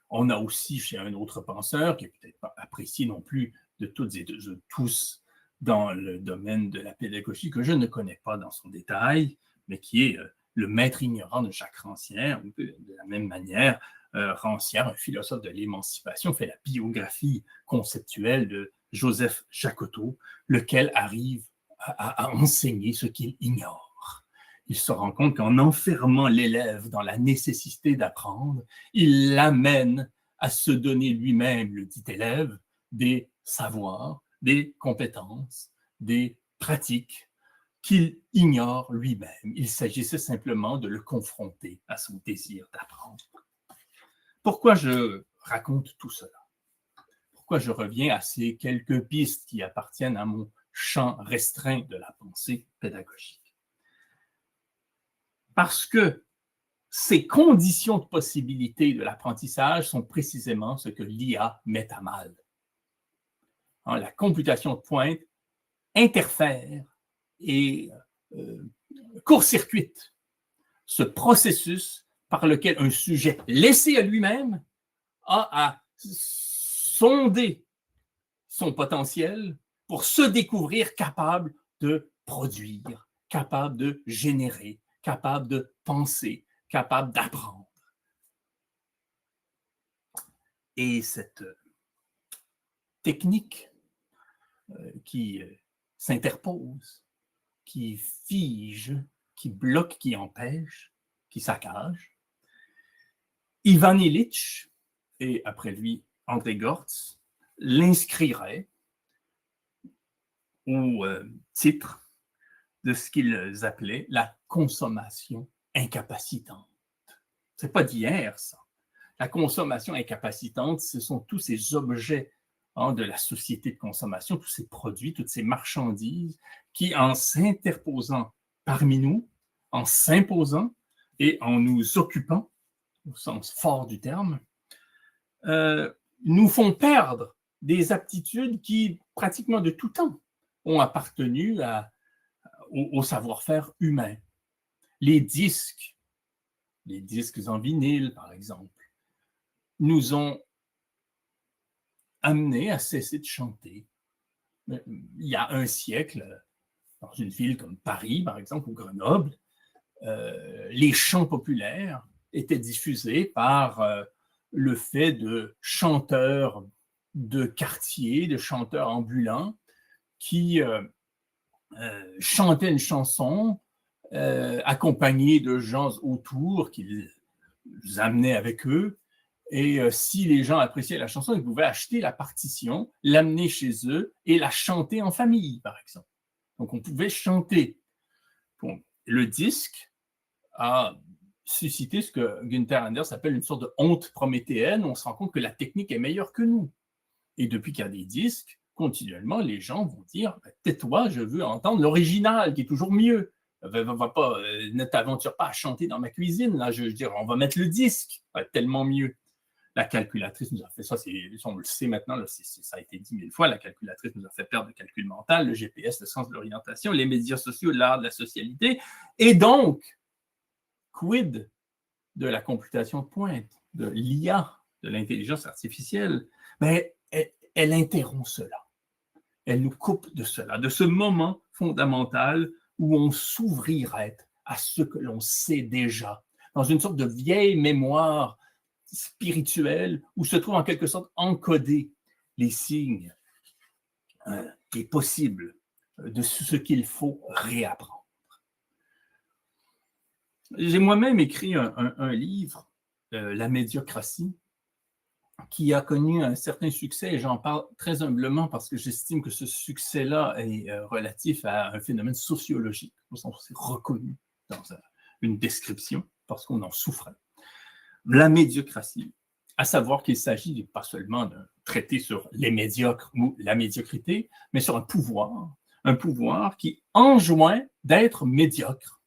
Speaker 2: On a aussi chez un autre penseur, qui n'est peut-être pas apprécié non plus de toutes et de tous dans le domaine de la pédagogie, que je ne connais pas dans son détail, mais qui est le maître ignorant de Jacques Rancière. De la même manière, Rancière, un philosophe de l'émancipation, fait la biographie conceptuelle de Joseph Jacotot, lequel arrive à enseigner ce qu'il ignore. Il se rend compte qu'en enfermant l'élève dans la nécessité d'apprendre, il l'amène à se donner lui-même, le dit élève, des savoirs, des compétences, des pratiques qu'il ignore lui-même. Il s'agissait simplement de le confronter à son désir d'apprendre. Pourquoi je raconte tout cela? Pourquoi je reviens à ces quelques pistes qui appartiennent à mon champ restreint de la pensée pédagogique? Parce que ces conditions de possibilité de l'apprentissage sont précisément ce que l'IA met à mal. Hein, la computation de pointe interfère et court-circuite ce processus par lequel un sujet laissé à lui-même a à sonder son potentiel pour se découvrir capable de produire, capable de générer, capable de penser, capable d'apprendre. Et cette technique qui s'interpose, qui fige, qui bloque, qui empêche, qui saccage, Ivan Illich, et après lui André Gortz, l'inscrirait au titre de ce qu'ils appelaient la consommation incapacitante. Ce n'est pas d'hier, ça. La consommation incapacitante, ce sont tous ces objets de la société de consommation, tous ces produits, toutes ces marchandises qui, en s'interposant parmi nous, en s'imposant et en nous occupant, au sens fort du terme, nous font perdre des aptitudes qui, pratiquement de tout temps, ont appartenu au savoir-faire humain. Les disques en vinyle, par exemple, nous ont amenés à cesser de chanter. Il y a un siècle, dans une ville comme Paris, par exemple, ou Grenoble, les chants populaires étaient diffusés par le fait de chanteurs de quartier, de chanteurs ambulants, qui chantaient une chanson accompagnés de gens autour qu'ils amenaient avec eux. Et si les gens appréciaient la chanson, ils pouvaient acheter la partition, l'amener chez eux et la chanter en famille, par exemple. Donc, on pouvait chanter. Bon, le disque a suscité ce que Günther Anders appelle une sorte de honte prométhéenne. On se rend compte que la technique est meilleure que nous. Et depuis qu'il y a des disques, continuellement, les gens vont dire « Tais-toi, je veux entendre l'original, qui est toujours mieux. Ne t'aventure pas à chanter dans ma cuisine. Là, je veux dire, on va mettre le disque, ça va être tellement mieux. » La calculatrice nous a fait ça, on le sait maintenant, là, ça a été dit 1000 fois, la calculatrice nous a fait perdre le calcul mental, le GPS, le sens de l'orientation, les médias sociaux, l'art de la socialité. Et donc, quid de la computation de pointe, de l'IA, de l'intelligence artificielle? Ben, elle interrompt cela. elle nous coupe de cela, de ce moment fondamental où on s'ouvrirait à ce que l'on sait déjà, dans une sorte de vieille mémoire spirituelle où se trouvent en quelque sorte encodés les signes et possibles de ce qu'il faut réapprendre. J'ai moi-même écrit un livre, La médiocratie, qui a connu un certain succès, et j'en parle très humblement parce que j'estime que ce succès-là est relatif à un phénomène sociologique, au sens où c'est reconnu dans une description, parce qu'on en souffrait. La médiocratie, à savoir qu'il s'agit pas seulement d'un traité sur les médiocres ou la médiocrité, mais sur un pouvoir qui enjoint d'être médiocre.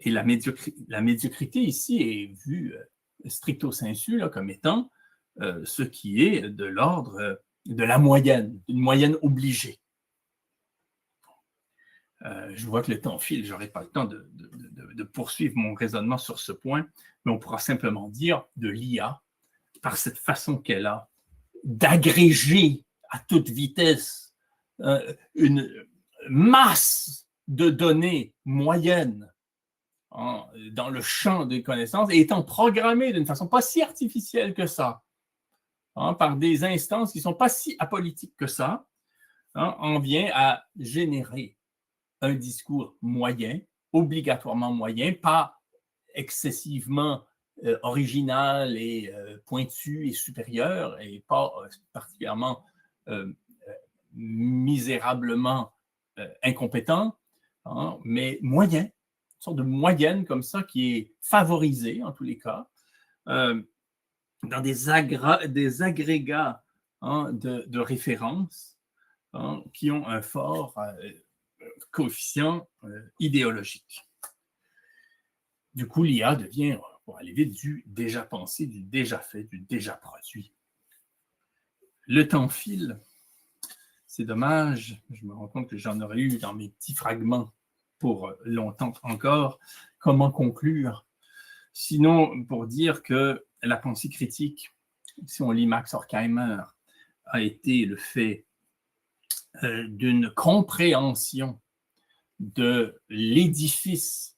Speaker 2: Et la médiocrité ici est vue stricto sensu là, comme étant ce qui est de l'ordre de la moyenne, une moyenne obligée. Je vois que le temps file, je n'aurai pas le temps de poursuivre mon raisonnement sur ce point, mais on pourra simplement dire de l'IA, par cette façon qu'elle a d'agréger à toute vitesse une masse de données moyennes dans le champ des connaissances et étant programmée d'une façon pas si artificielle que ça, par des instances qui ne sont pas si apolitiques que ça, on vient à générer un discours moyen, obligatoirement moyen, pas excessivement original et pointu et supérieur, et pas particulièrement misérablement incompétent, mais moyen, une sorte de moyenne comme ça qui est favorisée en tous les cas, dans des agrégats de référence qui ont un fort coefficient idéologique. Du coup, l'IA devient, pour aller vite, du déjà pensé, du déjà fait, du déjà produit. Le temps file. C'est dommage. Je me rends compte que j'en aurais eu dans mes petits fragments pour longtemps encore. Comment conclure? Sinon, pour dire que la pensée critique, si on lit Max Horkheimer, a été le fait d'une compréhension de l'édifice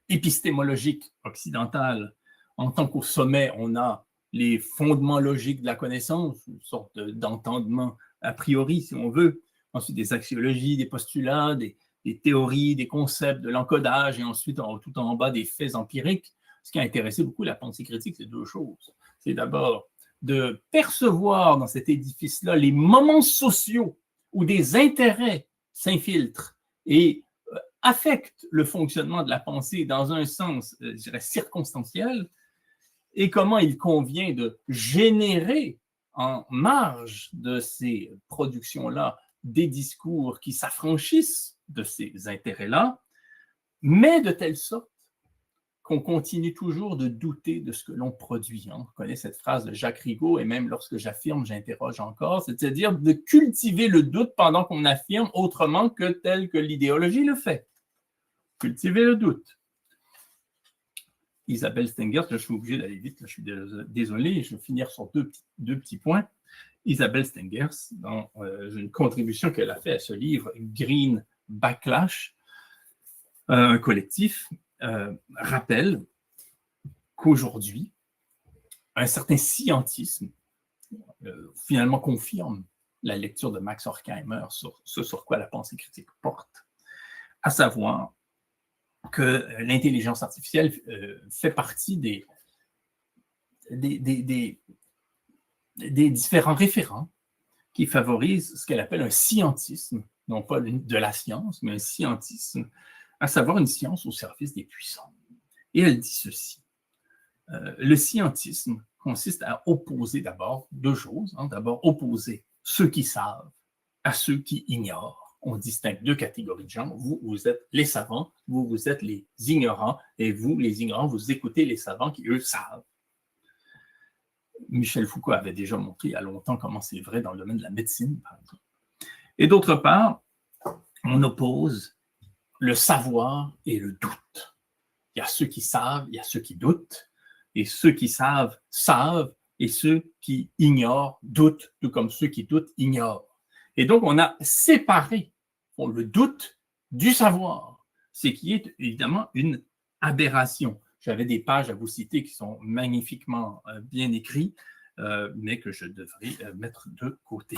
Speaker 2: épistémologique occidental, en tant qu'au sommet, on a les fondements logiques de la connaissance, une sorte d'entendement a priori, si on veut, ensuite des axiologies, des postulats, des théories, des concepts, de l'encodage, et ensuite, tout en bas, des faits empiriques. Ce qui a intéressé beaucoup la pensée critique, c'est deux choses. C'est d'abord de percevoir dans cet édifice-là les moments sociaux où des intérêts s'infiltrent et affectent le fonctionnement de la pensée dans un sens, je dirais, circonstanciel, et comment il convient de générer en marge de ces productions-là des discours qui s'affranchissent de ces intérêts-là, mais de telle sorte qu'on continue toujours de douter de ce que l'on produit. On connaît cette phrase de Jacques Rigaud, et même lorsque j'affirme, j'interroge encore, c'est-à-dire de cultiver le doute pendant qu'on affirme autrement que tel que l'idéologie le fait. Cultiver le doute. Isabelle Stengers, là, je suis obligé d'aller vite, là, je suis désolé, je vais finir sur deux petits points. Isabelle Stengers, dans une contribution qu'elle a faite à ce livre, Green Backlash, un collectif, rappelle qu'aujourd'hui, un certain scientisme finalement confirme la lecture de Max Horkheimer sur ce sur quoi la pensée critique porte, à savoir que l'intelligence artificielle fait partie des différents référents qui favorisent ce qu'elle appelle un scientisme, non pas de la science, mais un scientisme, à savoir une science au service des puissants. Et elle dit ceci. Le scientisme consiste à opposer d'abord deux choses. D'abord, opposer ceux qui savent à ceux qui ignorent. On distingue deux catégories de gens. Vous, vous êtes les savants, vous, vous êtes les ignorants, et vous, les ignorants, vous écoutez les savants qui, eux, savent. Michel Foucault avait déjà montré il y a longtemps comment c'est vrai dans le domaine de la médecine, par exemple. Et d'autre part, on oppose le savoir et le doute. Il y a ceux qui savent, il y a ceux qui doutent, et ceux qui savent, savent, et ceux qui ignorent doutent, tout comme ceux qui doutent ignorent. Et donc, on a séparé le doute du savoir, ce qui est évidemment une aberration. J'avais des pages à vous citer qui sont magnifiquement bien écrites, mais que je devrais mettre de côté.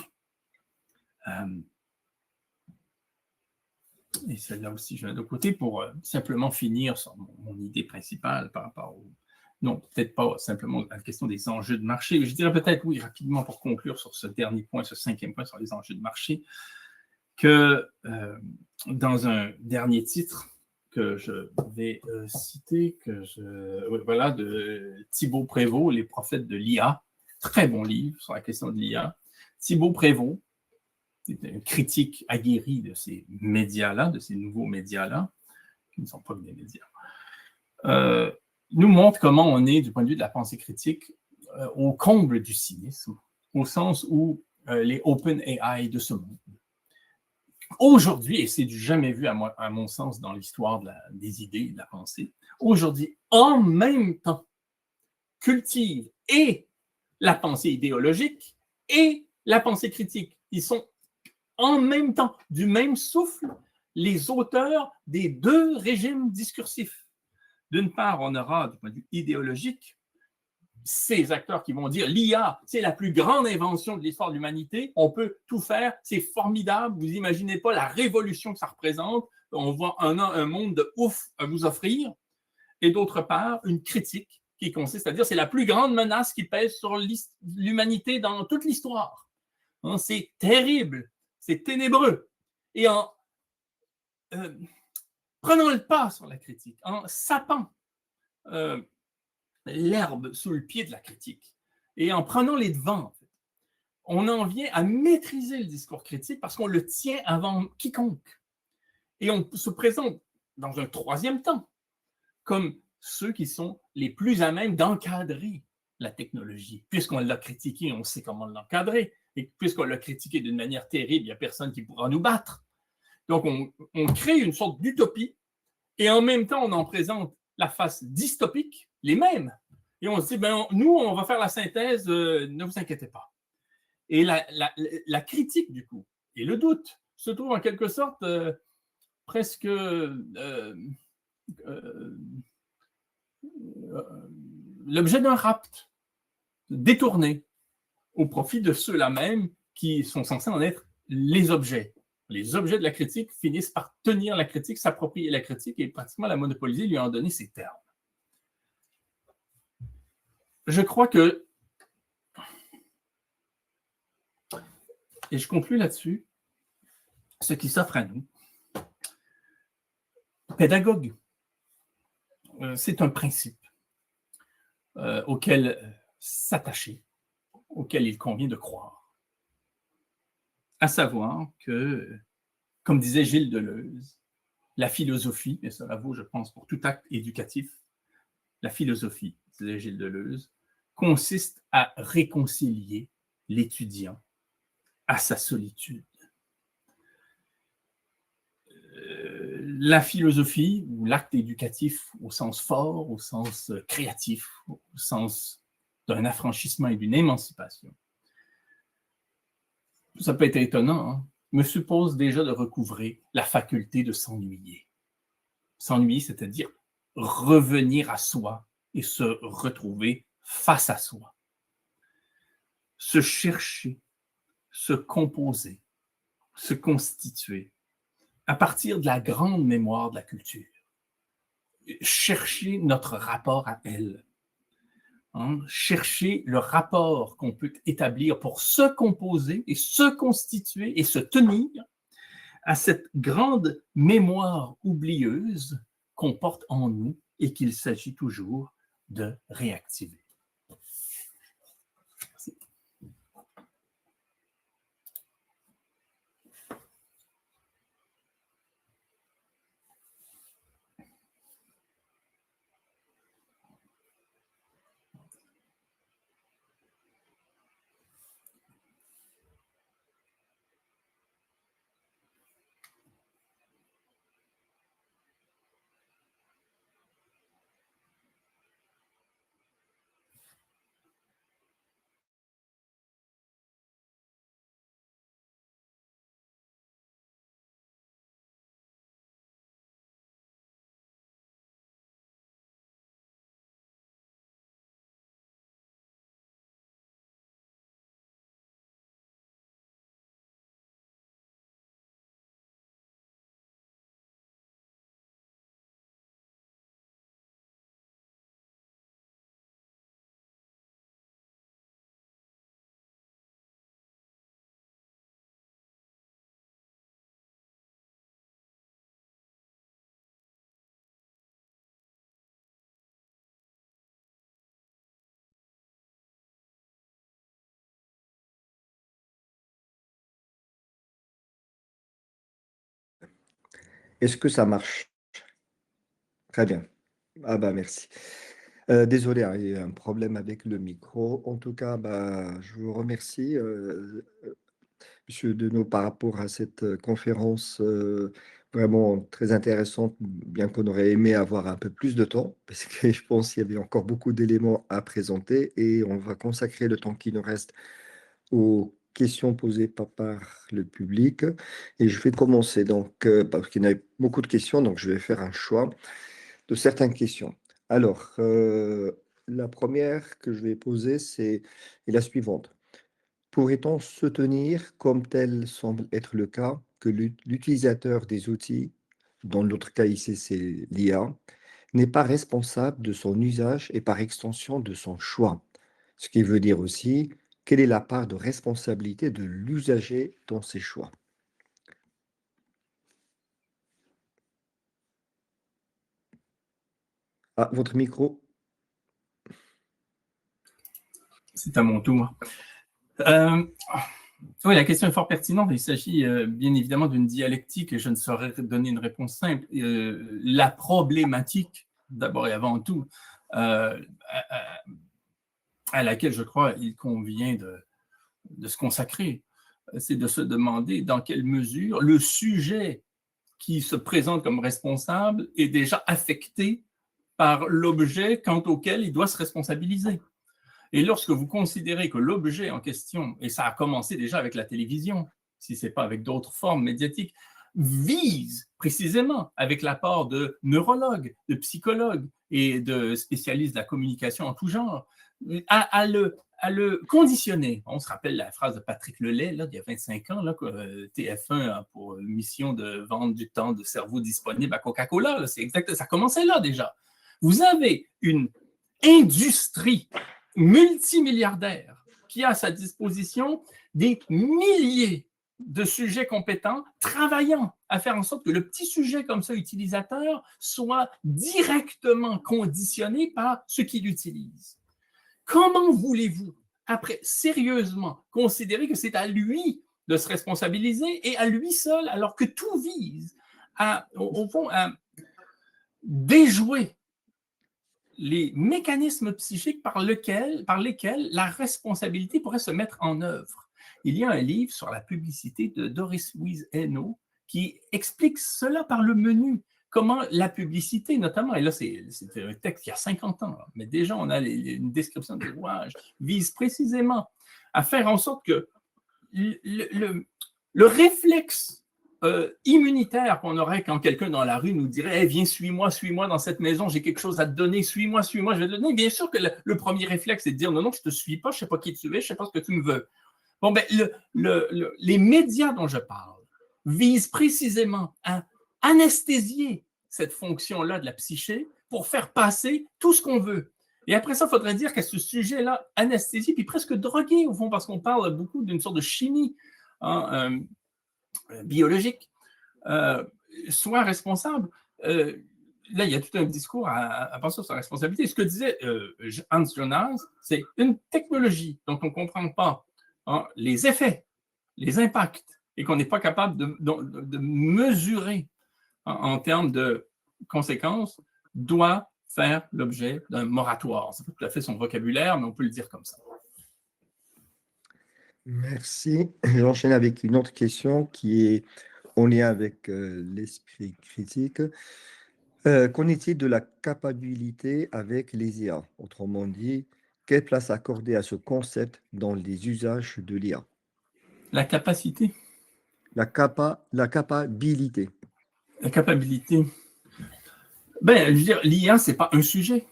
Speaker 2: Et celle-là aussi, je mets de côté pour simplement finir sur mon idée principale par rapport au... Non, peut-être pas simplement à la question des enjeux de marché, mais je dirais peut-être, oui, rapidement pour conclure sur ce dernier point, ce 5e point sur les enjeux de marché, que dans un dernier titre que je vais citer, voilà, de Thibaut Prévost, Les prophètes de l'IA, très bon livre sur la question de l'IA. Thibaut Prévost, c'est une critique aguerrie de ces médias-là, de ces nouveaux médias-là, qui ne sont pas des médias, nous montre comment on est, du point de vue de la pensée critique, au comble du cynisme, au sens où les OpenAI de ce monde, aujourd'hui, et c'est du jamais vu à mon sens dans l'histoire des idées, de la pensée, aujourd'hui, en même temps, cultivent et la pensée idéologique et la pensée critique. Ils sont en même temps, du même souffle, les auteurs des deux régimes discursifs. D'une part, on aura, du point de vue idéologique, ces acteurs qui vont dire l'IA, c'est la plus grande invention de l'histoire de l'humanité, on peut tout faire, c'est formidable, vous n'imaginez pas la révolution que ça représente, on voit un monde de ouf à vous offrir. Et d'autre part, une critique qui consiste à dire c'est la plus grande menace qui pèse sur l'humanité dans toute l'histoire. C'est terrible, c'est ténébreux. Et en prenant le pas sur la critique, en sapant l'herbe sous le pied de la critique, et en prenant les devants, en fait, on en vient à maîtriser le discours critique parce qu'on le tient avant quiconque. Et on se présente dans un troisième temps comme ceux qui sont les plus à même d'encadrer la technologie. Puisqu'on l'a critiqué, on sait comment l'encadrer. Et puisqu'on l'a critiqué d'une manière terrible, il n'y a personne qui pourra nous battre. Donc, on crée une sorte d'utopie et en même temps, on en présente la face dystopique, les mêmes. Et on se dit, ben, nous, on va faire la synthèse, ne vous inquiétez pas. Et la critique, du coup, et le doute se trouvent en quelque sorte presque l'objet d'un rapt détourné au profit de ceux-là même qui sont censés en être les objets. Les objets de la critique finissent par tenir la critique, s'approprier la critique et pratiquement la monopoliser, lui en donner ses termes. Je crois que, et je conclue là-dessus, ce qui s'offre à nous, pédagogue, c'est un principe auquel s'attacher, auquel il convient de croire. À savoir que, comme disait Gilles Deleuze, la philosophie, et cela vaut, je pense, pour tout acte éducatif, la philosophie, disait Gilles Deleuze, consiste à réconcilier l'étudiant à sa solitude. La philosophie, ou l'acte éducatif au sens fort, au sens créatif, au sens d'un affranchissement et d'une émancipation, ça peut être étonnant, hein, me suppose déjà de recouvrer la faculté de s'ennuyer. S'ennuyer, c'est-à-dire revenir à soi et se retrouver face à soi. Se chercher, se composer, se constituer à partir de la grande mémoire de la culture. Chercher notre rapport à elle. Chercher le rapport qu'on peut établir pour se composer et se constituer et se tenir à cette grande mémoire oublieuse qu'on porte en nous et qu'il s'agit toujours de réactiver. Merci.
Speaker 1: Est-ce que ça marche? Très bien. Ah bah merci. Désolé, hein, il y a un problème avec le micro. En tout cas, bah, je vous remercie, Monsieur Deneau, par rapport à cette conférence vraiment très intéressante, bien qu'on aurait aimé avoir un peu plus de temps, parce que je pense qu'il y avait encore beaucoup d'éléments à présenter et on va consacrer le temps qui nous reste aux questions posées par le public. Et je vais commencer, donc, parce qu'il y en a beaucoup de questions, donc je vais faire un choix de certaines questions. Alors, la première que je vais poser, est la suivante. Pourrait-on soutenir, comme tel semble être le cas, que l'utilisateur des outils, dans l'autre cas ici c'est l'IA, n'est pas responsable de son usage et par extension de son choix? Ce qui veut dire aussi, quelle est la part de responsabilité de l'usager dans ses choix? Ah, votre micro.
Speaker 2: C'est à mon tour. Oui, la question est fort pertinente. Il s'agit bien évidemment d'une dialectique et je ne saurais donner une réponse simple. La problématique, d'abord et avant tout, à, à laquelle je crois il convient de se consacrer, c'est de se demander dans quelle mesure le sujet qui se présente comme responsable est déjà affecté par l'objet quant auquel il doit se responsabiliser. Et lorsque vous considérez que l'objet en question, et ça a commencé déjà avec la télévision, si ce n'est pas avec d'autres formes médiatiques, vise précisément, avec l'apport de neurologues, de psychologues et de spécialistes de la communication en tout genre, à le conditionner. On se rappelle la phrase de Patrick Lelay, là, il y a 25 ans, là, que TF1 a pour mission de vendre du temps de cerveau disponible à Coca-Cola. C'est exact, ça commençait là déjà. Vous avez une industrie multimilliardaire qui a à sa disposition des milliers de sujets compétents travaillant à faire en sorte que le petit sujet comme ça utilisateur soit directement conditionné par ce qu'il utilise. Comment voulez-vous, après, sérieusement considérer que c'est à lui de se responsabiliser et à lui seul, alors que tout vise au fond, à déjouer les mécanismes psychiques par lesquels la responsabilité pourrait se mettre en œuvre. Il y a un livre sur la publicité de Doris Louise Henno qui explique cela par le menu. Comment la publicité, notamment, et là c'est un texte il y a 50 ans, mais déjà on a une description des rouages, vise précisément à faire en sorte que le réflexe immunitaire qu'on aurait quand quelqu'un dans la rue nous dirait hey, viens, suis-moi dans cette maison, j'ai quelque chose à te donner, suis-moi, je vais te donner. Bien sûr que le premier réflexe, c'est de dire non, non, je ne te suis pas, je ne sais pas qui tu es, je ne sais pas ce que tu me veux. Bon, ben, les médias dont je parle visent précisément à anesthésier cette fonction-là de la psyché pour faire passer tout ce qu'on veut. Et après ça, il faudrait dire qu'à ce sujet-là, anesthésié, puis presque drogué, au fond, parce qu'on parle beaucoup d'une sorte de chimie hein, biologique, soit responsable. Là, il y a tout un discours à penser sur sa responsabilité. Ce que disait Hans Jonas, c'est une technologie dont on ne comprend pas hein, les effets, les impacts, et qu'on n'est pas capable de mesurer en termes de conséquences, doit faire l'objet d'un moratoire. Ce n'est pas tout à fait son vocabulaire, mais on peut le dire comme ça.
Speaker 1: Merci. J'enchaîne avec une autre question qui est en lien avec l'esprit critique. Qu'en est-il de la capacité avec les IA? Autrement dit, quelle place accorder à ce concept dans les usages de l'IA?
Speaker 2: La capacité,
Speaker 1: La capacité.
Speaker 2: la capacité. Ben, je veux dire, l'IA, ce n'est pas un sujet.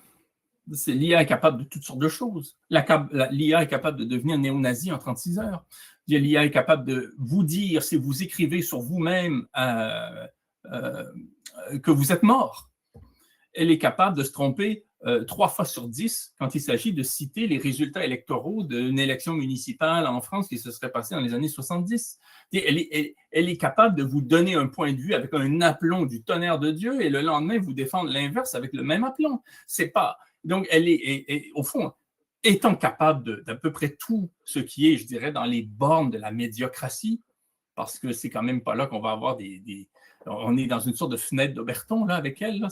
Speaker 2: L'IA est capable de toutes sortes de choses. L'IA est capable de devenir néo-nazi en 36 heures. L'IA est capable de vous dire, si vous écrivez sur vous-même que vous êtes mort. Elle est capable de se tromper 3 fois sur 10 quand il s'agit de citer les résultats électoraux d'une élection municipale en France qui se serait passée dans les années 70. Elle est capable de vous donner un point de vue avec un aplomb du tonnerre de Dieu et le lendemain vous défendre l'inverse avec le même aplomb. C'est pas... Donc, elle est au fond, étant capable d'à peu près tout ce qui est, je dirais, dans les bornes de la médiocratie, parce que c'est quand même pas là qu'on va avoir on est dans une sorte de fenêtre d'Oberton là, avec elle. Là,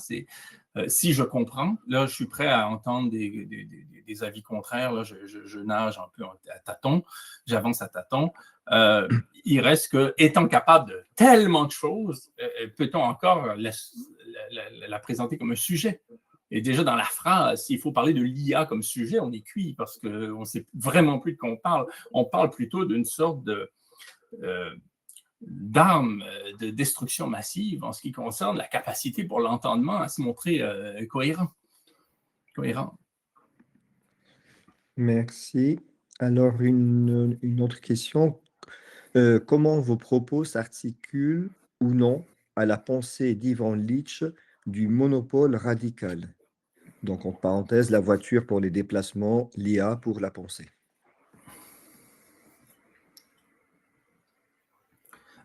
Speaker 2: si je comprends, là, je suis prêt à entendre des avis contraires. Là, je nage un peu à tâtons, j'avance à tâtons. Il reste que, étant capable de tellement de choses, peut-on encore la présenter comme un sujet? Et déjà dans la phrase, s'il faut parler de l'IA comme sujet, on est cuit parce qu'on ne sait vraiment plus de quoi on parle. On parle plutôt d'une sorte d'arme de destruction massive en ce qui concerne la capacité pour l'entendement à se montrer cohérent.
Speaker 1: Merci. Alors, une autre question. Comment vos propos s'articulent ou non à la pensée d'Ivan Illich du monopole radical? Donc, en parenthèse, la voiture pour les déplacements, l'IA pour la pensée.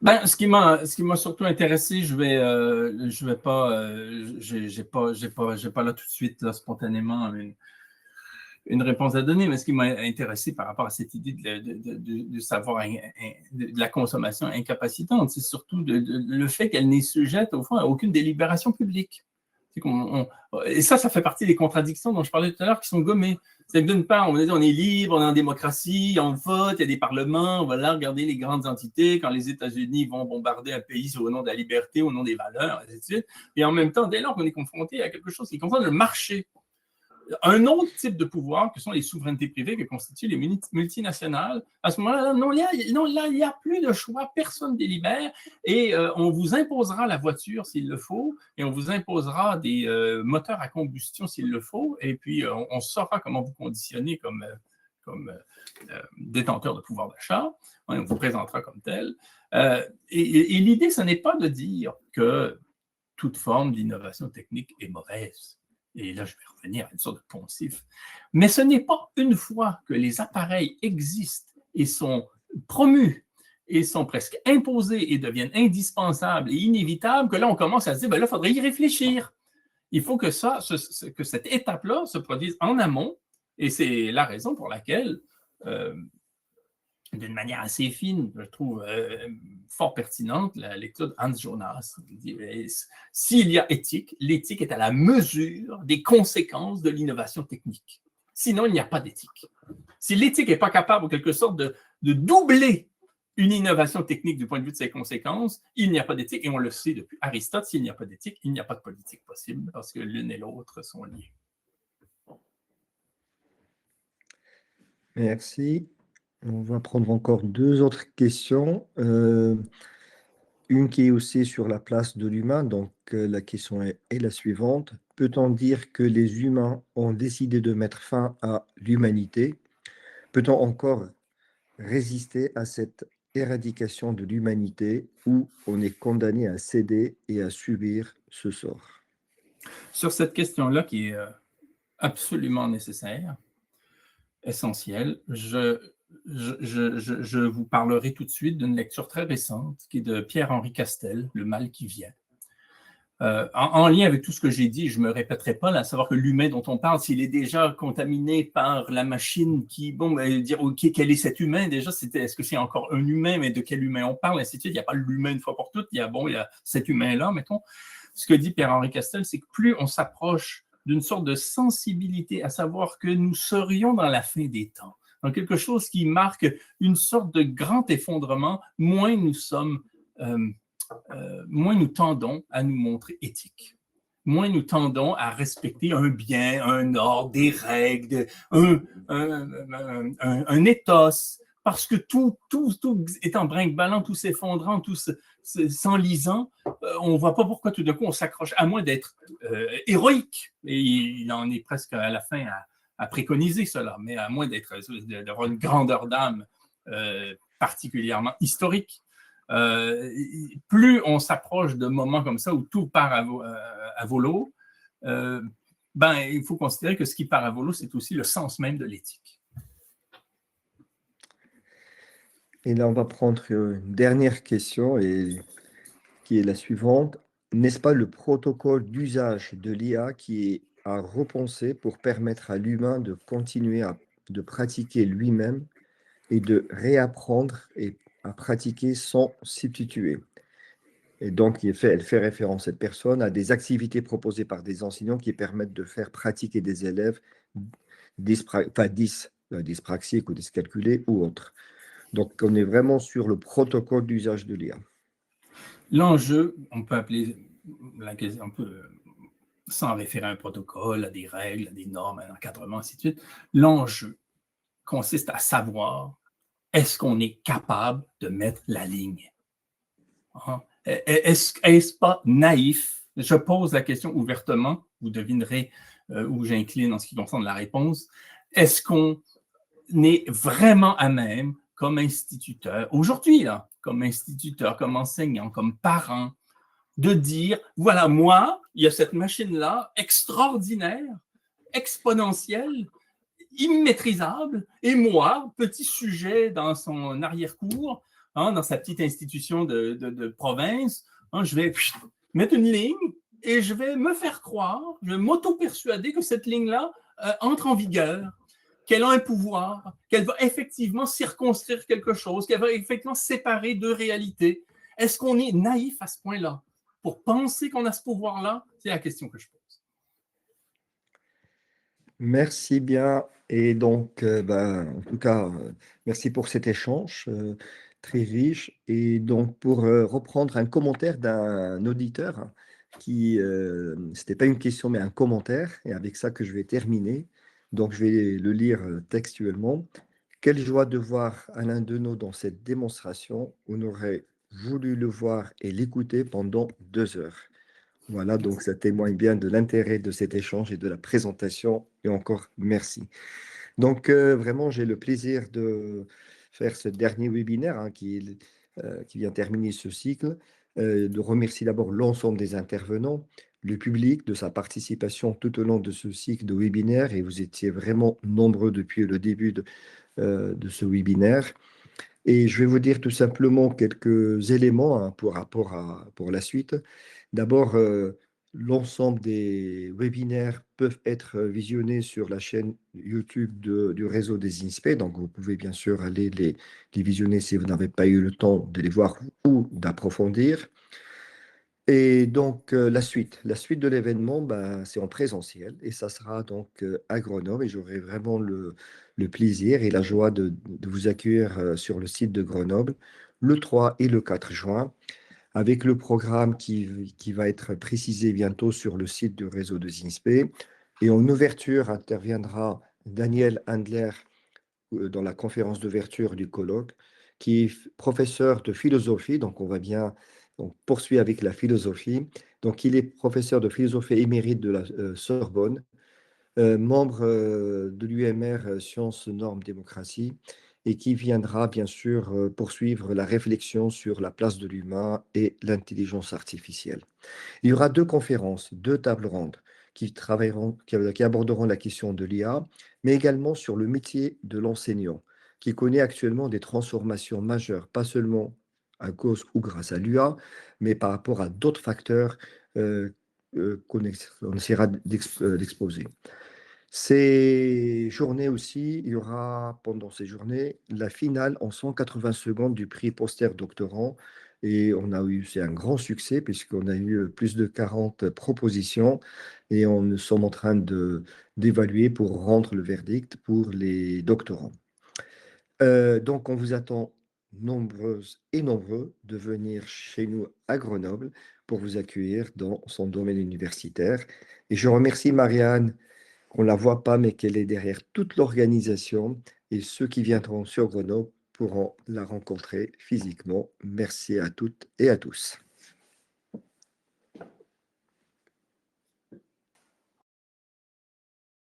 Speaker 2: Ben, ce qui m'a surtout intéressé, je vais pas, j'ai pas là tout de suite là, spontanément une réponse à donner, mais ce qui m'a intéressé par rapport à cette idée de savoir de la consommation incapacitante, c'est surtout le fait qu'elle n'est sujette au fond à aucune délibération publique. Et ça fait partie des contradictions dont je parlais tout à l'heure qui sont gommées. C'est que d'une part, on est libre, on est en démocratie, on vote, il y a des parlements, on va là regarder les grandes entités quand les États-Unis vont bombarder un pays au nom de la liberté, au nom des valeurs, et ainsi de suite. Et en même temps, dès lors qu'on est confronté à quelque chose qui concerne le marché, un autre type de pouvoir que sont les souverainetés privées que constituent les multinationales, à ce moment-là, non, il n'y a plus de choix, personne délibère et on vous imposera la voiture s'il le faut et on vous imposera des moteurs à combustion s'il le faut et puis on saura comment vous conditionner comme détenteur de pouvoir d'achat, on vous présentera comme tel. Et l'idée, ce n'est pas de dire que toute forme d'innovation technique est mauvaise. Et là, je vais revenir à une sorte de poncif. Mais ce n'est pas une fois que les appareils existent et sont promus et sont presque imposés et deviennent indispensables et inévitables que là, on commence à se dire, ben là, il faudrait y réfléchir. Il faut que cette étape-là se produise en amont et c'est la raison pour laquelle d'une manière assez fine, je trouve fort pertinente, la lecture de Hans Jonas. S'il y a éthique, l'éthique est à la mesure des conséquences de l'innovation technique. Sinon, il n'y a pas d'éthique. Si l'éthique n'est pas capable, en quelque sorte, de doubler une innovation technique du point de vue de ses conséquences, il n'y a pas d'éthique. Et on le sait depuis Aristote, s'il n'y a pas d'éthique, il n'y a pas de politique possible, parce que l'une et l'autre sont liées.
Speaker 1: Merci. On va prendre encore deux autres questions. Une qui est aussi sur la place de l'humain. Donc, la question est la suivante. Peut-on dire que les humains ont décidé de mettre fin à l'humanité? Peut-on encore résister à cette éradication de l'humanité où on est condamné à céder et à subir ce sort?
Speaker 2: Sur cette question-là, qui est absolument nécessaire, essentielle, je vous parlerai tout de suite d'une lecture très récente qui est de Pierre-Henri Castel, Le mal qui vient. En lien avec tout ce que j'ai dit, je ne me répéterai pas, là, à savoir que l'humain dont on parle, s'il est déjà contaminé par la machine qui, dire, OK, quel est cet humain déjà? Est-ce que c'est encore un humain, mais de quel humain on parle? Ainsi de suite. Il n'y a pas l'humain une fois pour toutes, il y a cet humain-là, mettons. Ce que dit Pierre-Henri Castel, c'est que plus on s'approche d'une sorte de sensibilité, à savoir que nous serions dans la fin des temps, dans quelque chose qui marque une sorte de grand effondrement, moins nous sommes... moins nous tendons à nous montrer éthiques. Moins nous tendons à respecter un bien, un ordre, des règles, un ethos, parce que tout est en brinque-ballant, tout s'effondrant, tout s'enlisant. On ne voit pas pourquoi tout d'un coup on s'accroche, à moins d'être héroïque. Et il en est presque à la fin à préconiser cela, mais à moins d'avoir une grandeur d'âme particulièrement historique. Plus on s'approche de moments comme ça où tout part à volo, il faut considérer que ce qui part à volo, c'est aussi le sens même de l'éthique.
Speaker 1: Et là, on va prendre une dernière question qui est la suivante. N'est-ce pas le protocole d'usage de l'IA qui est à repenser pour permettre à l'humain de continuer de pratiquer lui-même et de réapprendre et à pratiquer sans substituer? Et donc, elle fait référence, cette personne, à des activités proposées par des enseignants qui permettent de faire pratiquer des élèves dyspraxiques ou dyscalculés ou autres. Donc, on est vraiment sur le protocole d'usage de l'IA.
Speaker 2: L'enjeu, on peut appeler la question, on peut, sans référer à un protocole, à des règles, à des normes, à un encadrement, ainsi de suite. L'enjeu consiste à savoir, est-ce qu'on est capable de mettre la ligne? Hein? Est-ce pas naïf? Je pose la question ouvertement, vous devinerez où j'incline en ce qui concerne la réponse. Est-ce qu'on est vraiment à même, comme instituteur, aujourd'hui, là, comme instituteur, comme enseignant, comme parent, de dire, voilà, moi, il y a cette machine-là, extraordinaire, exponentielle, immaîtrisable, et moi, petit sujet dans son arrière-cour, hein, dans sa petite institution de province, hein, je vais mettre une ligne et je vais me faire croire, je vais m'auto-persuader que cette ligne-là entre en vigueur, qu'elle a un pouvoir, qu'elle va effectivement circonscrire quelque chose, qu'elle va effectivement séparer deux réalités. Est-ce qu'on est naïf à ce point-là? Pour penser qu'on a ce pouvoir-là, c'est la question que je pose.
Speaker 1: Merci bien. Et donc, en tout cas, merci pour cet échange très riche. Et donc, pour reprendre un commentaire d'un auditeur c'était pas une question, mais un commentaire, et avec ça que je vais terminer. Donc, je vais le lire textuellement. Quelle joie de voir Alain Deneau dans cette démonstration. On aurait voulu le voir et l'écouter pendant 2 heures. Voilà, donc ça témoigne bien de l'intérêt de cet échange et de la présentation. Et encore, merci. Donc, vraiment, j'ai le plaisir de faire ce dernier webinaire qui vient terminer ce cycle, de remercier d'abord l'ensemble des intervenants, le public de sa participation tout au long de ce cycle de webinaire. Et vous étiez vraiment nombreux depuis le début de ce webinaire. Et je vais vous dire tout simplement quelques éléments hein, pour la suite. D'abord, l'ensemble des webinaires peuvent être visionnés sur la chaîne YouTube du réseau des INSPE. Donc, vous pouvez bien sûr aller les visionner si vous n'avez pas eu le temps de les voir ou d'approfondir. Et donc, la suite de l'événement, c'est en présentiel et ça sera donc à Grenoble et j'aurai vraiment le plaisir et la joie de vous accueillir sur le site de Grenoble le 3 et le 4 juin avec le programme qui va être précisé bientôt sur le site du réseau de ZINSPE. Et en ouverture interviendra Daniel Handler dans la conférence d'ouverture du colloque, qui est professeur de philosophie, donc on va bien poursuivre avec la philosophie. Donc il est professeur de philosophie émérite de la Sorbonne, membre de l'UMR Sciences, Normes, Démocratie, et qui viendra bien sûr poursuivre la réflexion sur la place de l'humain et l'intelligence artificielle. Il y aura 2 conférences, 2 tables rondes qui aborderont la question de l'IA, mais également sur le métier de l'enseignant, qui connaît actuellement des transformations majeures, pas seulement à cause ou grâce à l'IA, mais par rapport à d'autres facteurs qu'on essaiera d'exposer. Ces journées aussi, il y aura pendant ces journées la finale en 180 secondes du prix Poster Doctorant. Et c'est un grand succès puisqu'on a eu plus de 40 propositions et nous sommes en train d'évaluer pour rendre le verdict pour les doctorants. Donc, on vous attend nombreuses et nombreux de venir chez nous à Grenoble pour vous accueillir dans son domaine universitaire. Et je remercie Marianne qu'on ne la voit pas, mais qu'elle est derrière toute l'organisation et ceux qui viendront sur Grenoble pourront la rencontrer physiquement. Merci à toutes et à tous.